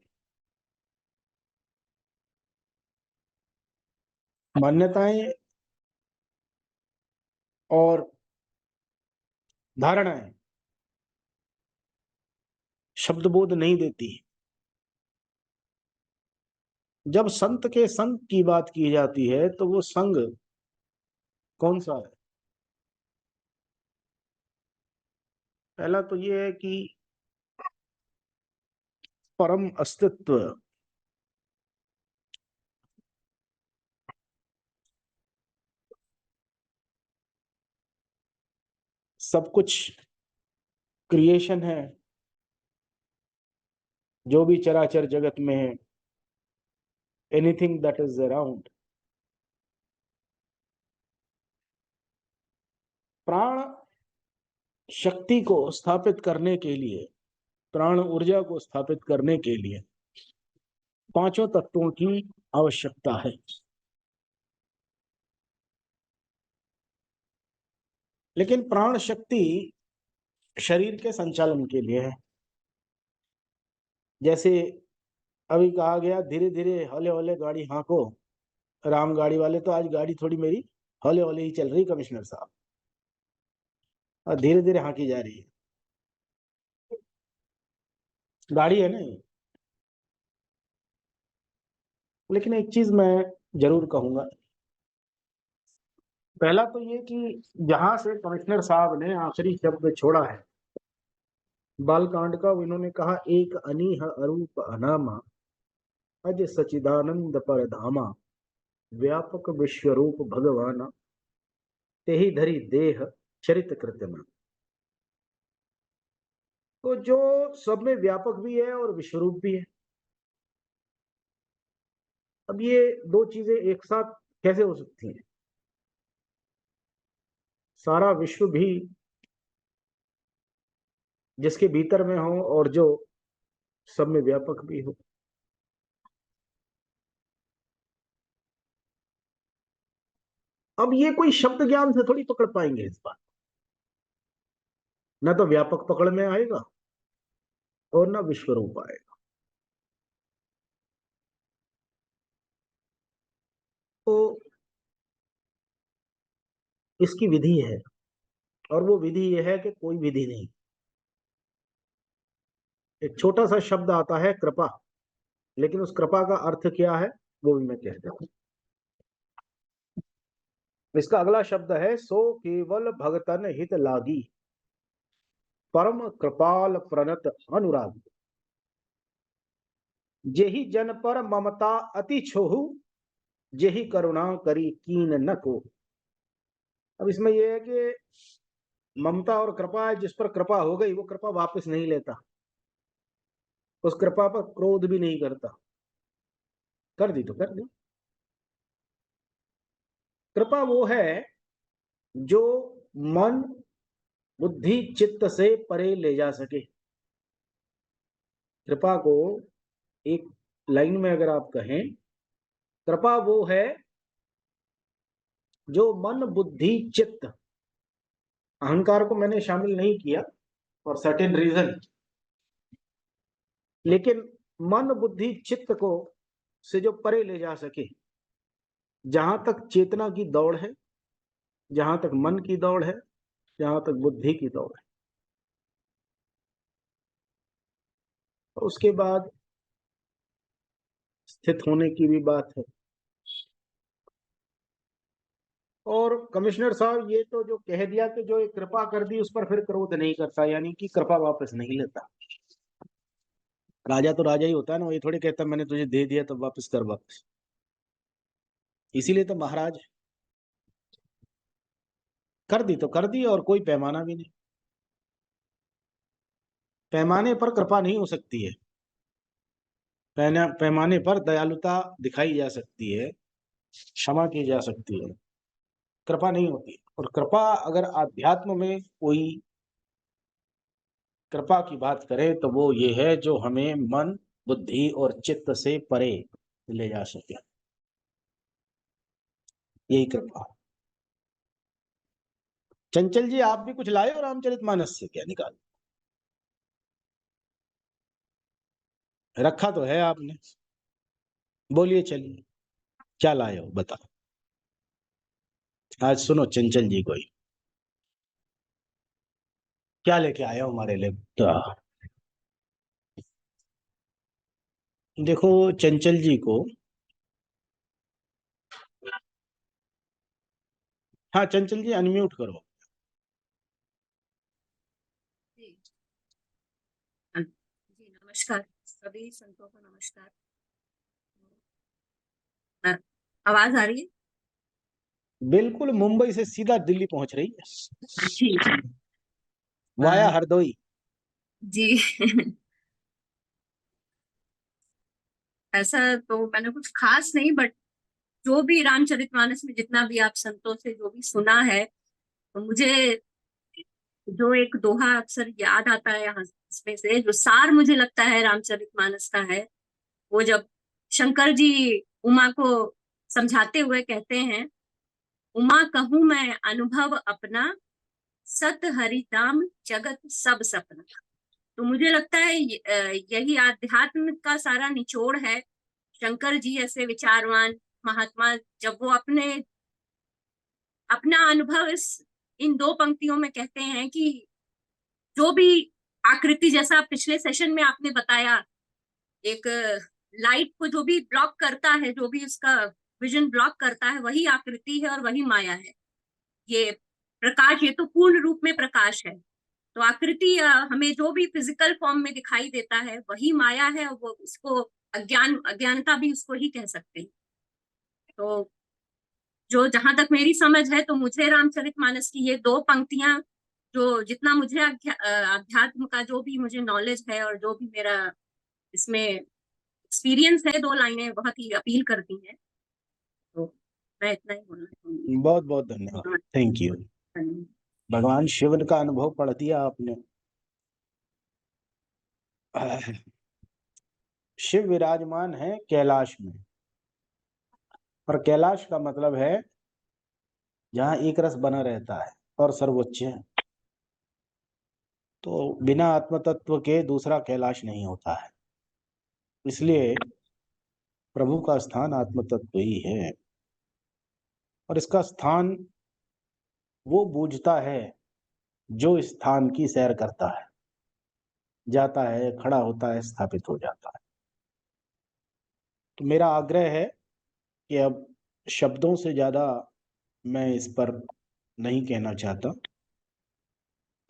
मान्यताएं और धारणाएं शब्द बोध नहीं देती। जब संत के संग की बात की जाती है तो वो संग कौन सा है? पहला तो ये है कि परम अस्तित्व, सब कुछ क्रिएशन है, जो भी चराचर जगत में है, एनीथिंग दैट इज अराउंड। प्राण शक्ति को स्थापित करने के लिए, प्राण ऊर्जा को स्थापित करने के लिए पांचों तत्वों की आवश्यकता है। लेकिन प्राण शक्ति शरीर के संचालन के लिए है। जैसे अभी कहा गया धीरे धीरे हौले हौले गाड़ी हाँको, राम गाड़ी वाले, तो आज गाड़ी थोड़ी मेरी हौले हौले ही चल रही कमिश्नर साहब, और धीरे धीरे हाँकी जा रही है। गाड़ी है ना ये। लेकिन एक चीज मैं जरूर कहूंगा, पहला तो ये कि जहां से कमिश्नर साहब ने आखिरी शब्द छोड़ा है बालकांड का, इन्होंने कहा एक अनीह अरूप अनामा अज सचिदानंद परधामा व्यापक विश्वरूप भगवाना तेहि धरी देह चरित कृतना। तो जो सब में व्यापक भी है और विश्वरूप भी है। अब ये दो चीजें एक साथ कैसे हो सकती हैं? सारा विश्व भी जिसके भीतर में हो और जो सब में व्यापक भी हो। अब ये कोई शब्द ज्ञान से थोड़ी पकड़ पाएंगे इस बात, न तो व्यापक पकड़ में आएगा और न विश्वरूप आएगा। तो इसकी विधि है, और वो विधि यह है कि कोई विधि नहीं। एक छोटा सा शब्द आता है कृपा, लेकिन उस कृपा का अर्थ क्या है वो भी मैं कह देता हूं। इसका अगला शब्द है सो केवल भगतन हित लागी परम कृपाल प्रणत अनुरागी जेहि जन पर ममता अति छोहु जेहि करुणा करी कीन न को। अब इसमें यह है कि ममता और कृपा है, जिस पर कृपा हो गई वो कृपा वापस नहीं लेता, उस कृपा पर क्रोध भी नहीं करता, कर दी तो कर दी। कृपा वो है जो मन बुद्धि चित्त से परे ले जा सके। कृपा को एक लाइन में अगर आप कहें, कृपा वो है जो मन बुद्धि चित्त, अहंकार को मैंने शामिल नहीं किया, फॉर सर्टेन रीजन, लेकिन मन बुद्धि चित्त को से जो परे ले जा सके, जहां तक चेतना की दौड़ है, जहां तक मन की दौड़ है, जहां तक बुद्धि की दौड़ है, उसके बाद स्थित होने की भी बात है। और कमिश्नर साहब ये तो जो कह दिया कि जो एक कृपा कर दी उस पर फिर क्रोध नहीं करता, यानी कि कृपा वापस नहीं लेता। राजा तो राजा ही होता है ना, वो ये थोड़ी कहता मैंने तुझे दे दिया तो वापस कर वापस। इसीलिए तो महाराज कर दी तो कर दी, और कोई पैमाना भी नहीं। पैमाने पर कृपा नहीं हो सकती है, पैमाने पर दयालुता दिखाई जा सकती है, क्षमा की जा सकती है, कृपा नहीं होती। और कृपा अगर आध्यात्म में कोई कृपा की बात करें तो वो ये है जो हमें मन बुद्धि और चित्त से परे ले जा सके, यही कृपा। चंचल जी आप भी कुछ लाए हो रामचरितमानस से? क्या निकाल रखा तो है आपने, बोलिए चलिए क्या लाए हो बताओ। आज सुनो चंचल जी को ही क्या लेके आए हो हमारे लिए। तो देखो चंचल जी को, हाँ चंचल जी अनम्यूट करो। जी नमस्कार, सभी संतों को नमस्कार। आवाज आ रही है? बिल्कुल, मुंबई से सीधा दिल्ली पहुंच रही है जी वाया हरदोई। जी ऐसा तो मैंने कुछ खास नहीं, बट जो भी रामचरितमानस में जितना भी आप संतों से जो भी सुना है, तो मुझे जो एक दोहा अक्सर याद आता है यहाँ, इसमें से जो सार मुझे लगता है रामचरितमानस का है, वो जब शंकर जी उमा को समझाते हुए कहते हैं, उमा कहूं मैं अनुभव अपना, सत हरि धाम जगत सब सपना। तो मुझे लगता है यही आध्यात्म का सारा निचोड़ है। शंकर जी ऐसे विचारवान महात्मा, जब वो अपना अनुभव इन दो पंक्तियों में कहते हैं कि जो भी आकृति, जैसा पिछले सेशन में आपने बताया, एक लाइट को जो भी ब्लॉक करता है, जो भी उसका विजन ब्लॉक करता है, वही आकृति है और वही माया है। ये प्रकाश, ये तो पूर्ण रूप में प्रकाश है। तो आकृति हमें जो भी फिजिकल फॉर्म में दिखाई देता है वही माया है, और वो उसको अज्ञानता भी उसको ही कह सकते हैं। तो जो जहां तक मेरी समझ है, तो मुझे रामचरितमानस की ये दो पंक्तियां, जो जितना मुझे अध्यात्म का जो भी मुझे नॉलेज है और जो भी मेरा इसमें एक्सपीरियंस है, दो लाइनें बहुत ही अपील करती हैं। तो मैं इतना ही बोलना चाहूंगी। बहुत बहुत धन्यवाद, थैंक यू। भगवान शिव का अनुभव पढ़ दिया आपने। शिव विराजमान है कैलाश में, और कैलाश का मतलब है जहां एक रस बना रहता है और सर्वोच्च है। तो बिना आत्म तत्व के दूसरा कैलाश नहीं होता है, इसलिए प्रभु का स्थान आत्म तत्व ही है। और इसका स्थान वो बूझता है जो स्थान की सैर करता है, जाता है, खड़ा होता है, स्थापित हो जाता है। तो मेरा आग्रह है कि अब शब्दों से ज्यादा मैं इस पर नहीं कहना चाहता।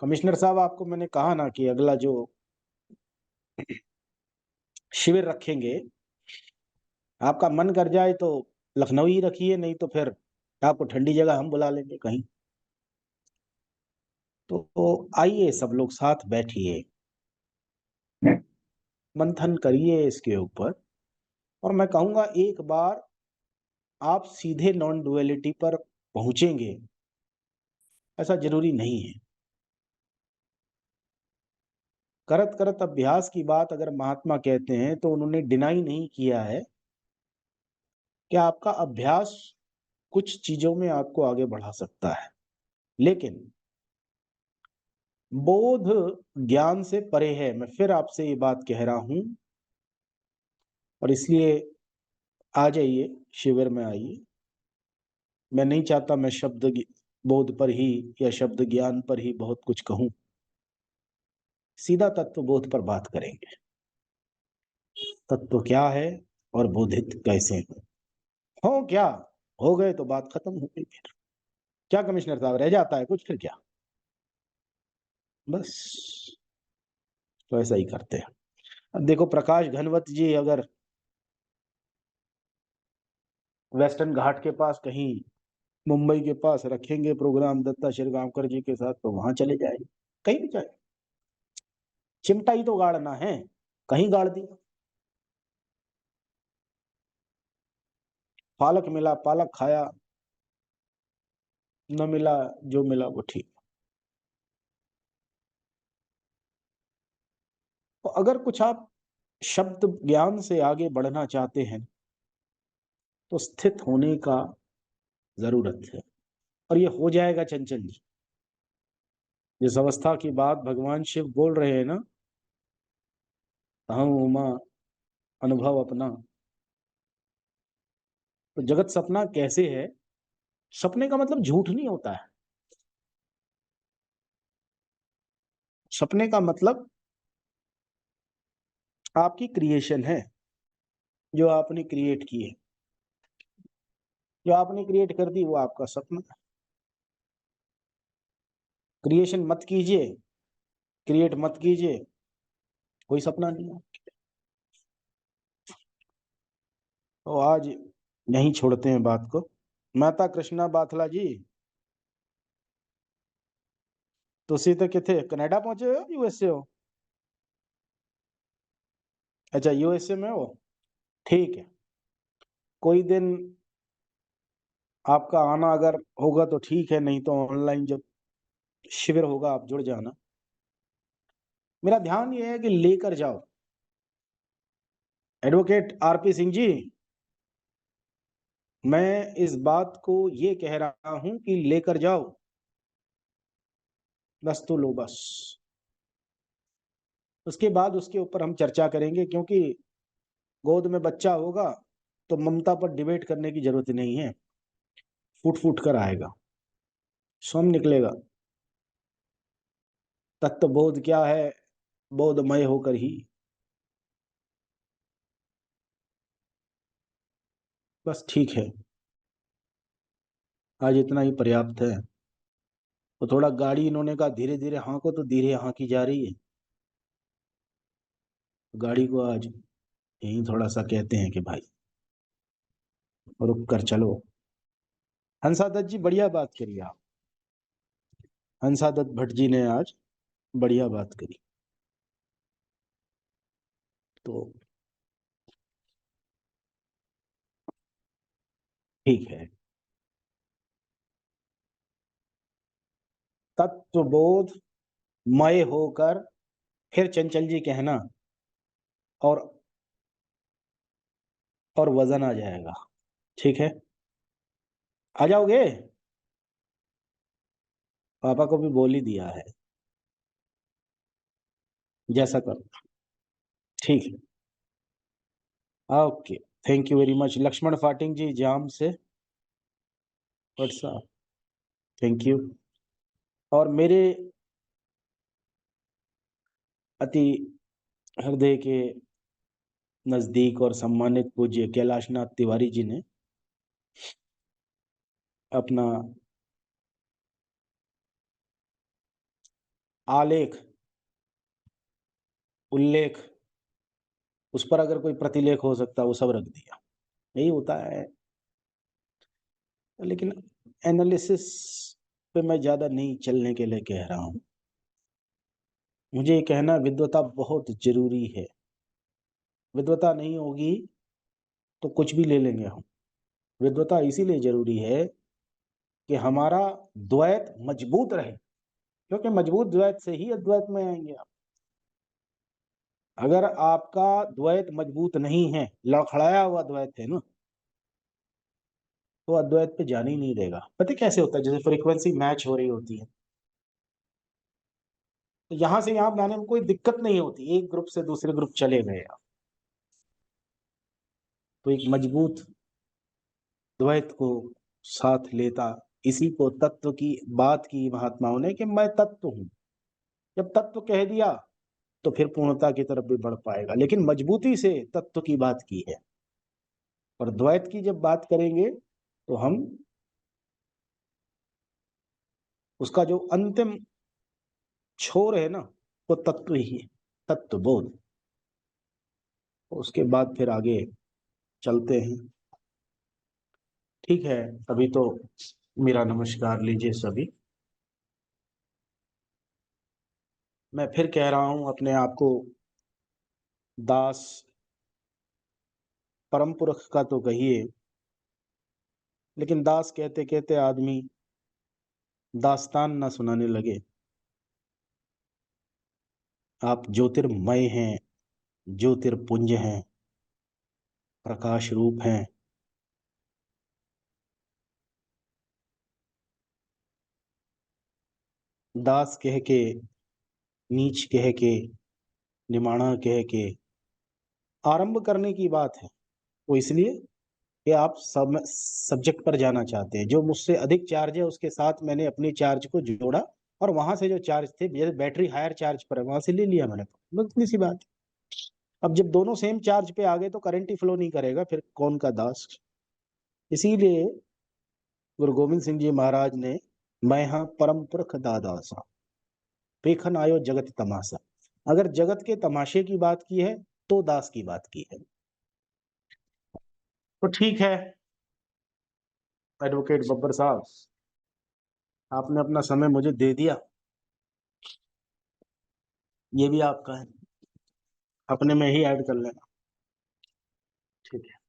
कमिश्नर साहब, आपको मैंने कहा ना कि अगला जो शिविर रखेंगे, आपका मन कर जाए तो लखनऊ ही रखिए, नहीं तो फिर आपको ठंडी जगह हम बुला लेंगे कहीं। तो आइए सब लोग साथ बैठिए, मंथन करिए इसके ऊपर। और मैं कहूँगा एक बार आप सीधे नॉन डुअलिटी पर पहुंचेंगे, ऐसा जरूरी नहीं है। करत करत अभ्यास की बात अगर महात्मा कहते हैं तो उन्होंने डिनाई नहीं किया है कि आपका अभ्यास कुछ चीजों में आपको आगे बढ़ा सकता है, लेकिन बोध ज्ञान से परे है। मैं फिर आपसे ये बात कह रहा हूं, और इसलिए आ जाइए, शिविर में आइए। मैं नहीं चाहता मैं शब्द बोध पर ही या शब्द ज्ञान पर ही बहुत कुछ कहूं। सीधा तत्व बोध पर बात करेंगे। तत्व क्या है और बोधित कैसे हो क्या हो गए तो बात खत्म हो गई। फिर क्या कमिश्नर साहब, रह जाता है कुछ? फिर क्या, बस तो ऐसा ही करते हैं। अब देखो, प्रकाश घनवत जी अगर वेस्टर्न घाट के पास कहीं मुंबई के पास रखेंगे प्रोग्राम दत्ता शिरगांवकर जी के साथ, तो वहां चले जाएंगे, कहीं भी जाए। चिमटा ही तो गाड़ना है, कहीं गाड़ दिया। पालक मिला, पालक खाया, न मिला, जो मिला वो ठीक। तो अगर कुछ आप शब्द ज्ञान से आगे बढ़ना चाहते हैं तो स्थित होने का जरूरत है, और ये हो जाएगा चंचल जी। जिस अवस्था की बात भगवान शिव बोल रहे हैं ना, अहम उमा अनुभव अपना, तो जगत सपना कैसे है? सपने का मतलब झूठ नहीं होता है। सपने का मतलब आपकी क्रिएशन है, जो आपने क्रिएट की है। जो आपने क्रिएट कर दी वो आपका सपना है। क्रिएशन मत कीजिए, क्रिएट मत कीजिए, कोई सपना नहीं है। तो आज नहीं छोड़ते हैं बात को। माता कृष्णा बाथला जी, तुसी तो किथे कनाडा पहुंचे हो, यूएसए हो? अच्छा, यूएसए में हो, ठीक है। कोई दिन आपका आना अगर होगा तो ठीक है, नहीं तो ऑनलाइन जब शिविर होगा आप जुड़ जाना। मेरा ध्यान ये है कि लेकर जाओ। एडवोकेट आरपी सिंह जी, मैं इस बात को ये कह रहा हूं कि लेकर जाओ, बस तो लो बस। उसके बाद उसके ऊपर हम चर्चा करेंगे, क्योंकि गोद में बच्चा होगा तो ममता पर डिबेट करने की जरूरत नहीं है। फूट फूट कर आएगा, स्वयं निकलेगा। तत्व बोध क्या है? बोधमय होकर ही, बस ठीक है। आज इतना ही पर्याप्त है। तो थोड़ा गाड़ी इन्होंने कहा धीरे धीरे हाँको, तो धीरे हाँकी जा रही है। गाड़ी को आज यही थोड़ा सा कहते हैं कि भाई रुक कर चलो। हंसादत्त जी बढ़िया बात करी आप। हंसादत्त भट्ट जी ने आज बढ़िया बात करी। तो ठीक है। तत्वबोध मय होकर फिर चंचल जी कहना, और वजन आ जाएगा। ठीक है, आ जाओगे? पापा को भी बोल ही दिया है, जैसा करो। ठीक है, okay, thank you very much. Lakshman Phating ji जाम से, व्हाट्सएप, थैंक यू। और मेरे अति हृदय के नजदीक और सम्मानित पूज्य कैलाशनाथ तिवारी जी ने अपना आलेख, उल्लेख, उस पर अगर कोई प्रतिलेख हो सकता वो सब रख दिया। यही होता है। लेकिन एनालिसिस पे मैं ज्यादा नहीं चलने के लिए कह रहा हूं। मुझे ये कहना, विद्वता बहुत जरूरी है। विद्वता नहीं होगी तो कुछ भी ले लेंगे हम। विद्वता इसीलिए जरूरी है कि हमारा द्वैत मजबूत रहे, क्योंकि मजबूत द्वैत से ही अद्वैत में आएंगे आप। अगर आपका द्वैत मजबूत नहीं है, लड़खड़ाया हुआ द्वैत है ना, तो अद्वैत पे जाने ही नहीं देगा। पता कैसे होता है? जैसे फ्रीक्वेंसी मैच हो रही होती है, तो यहाँ से यहाँ बनाने में कोई दिक्कत नहीं होती, एक ग्रुप से दूसरे ग्रुप चले गए आप, तो एक मजबूत द्वैत को साथ लेता, इसी को तत्व की बात की महात्माओं ने कि मैं तत्व हूं। जब तत्व कह दिया तो फिर पूर्णता की तरफ भी बढ़ पाएगा, लेकिन मजबूती से तत्व की बात की है। और द्वैत की जब बात करेंगे तो हम उसका जो अंतिम छोर है ना, वो तत्व ही है, तत्व बोध। उसके बाद फिर आगे चलते हैं। ठीक है, अभी तो मेरा नमस्कार लीजिए सभी। मैं फिर कह रहा हूं, अपने आप को दास परम पुरख का तो कहिए, लेकिन दास कहते कहते आदमी दास्तान ना सुनाने लगे। आप ज्योतिर्मय हैं, ज्योतिर्पुंज हैं, प्रकाश रूप हैं। दास कह के, नीच कह के, निमाणा कह के आरंभ करने की बात है। वो इसलिए कि आप सब्जेक्ट पर जाना चाहते हैं। जो मुझसे अधिक चार्ज है उसके साथ मैंने अपनी चार्ज को जोड़ा, और वहां से जो चार्ज थे, जैसे बैटरी हायर चार्ज पर है, वहां से ले लिया मैंने। बस इतनी सी बात है। अब जब दोनों सेम चार्ज पे आ गए तो करंट ही फ्लो नहीं करेगा, फिर कौन का दास। इसीलिए गुरु गोविंद सिंह जी महाराज ने मैं हाँ परम पुरख दादासा पेखन आयो जगत तमाशा, अगर जगत के तमाशे की बात की है तो दास की बात की है। तो ठीक है एडवोकेट बब्बर साहब, आपने अपना समय मुझे दे दिया, ये भी आपका है, अपने में ही ऐड कर लेना। ठीक है।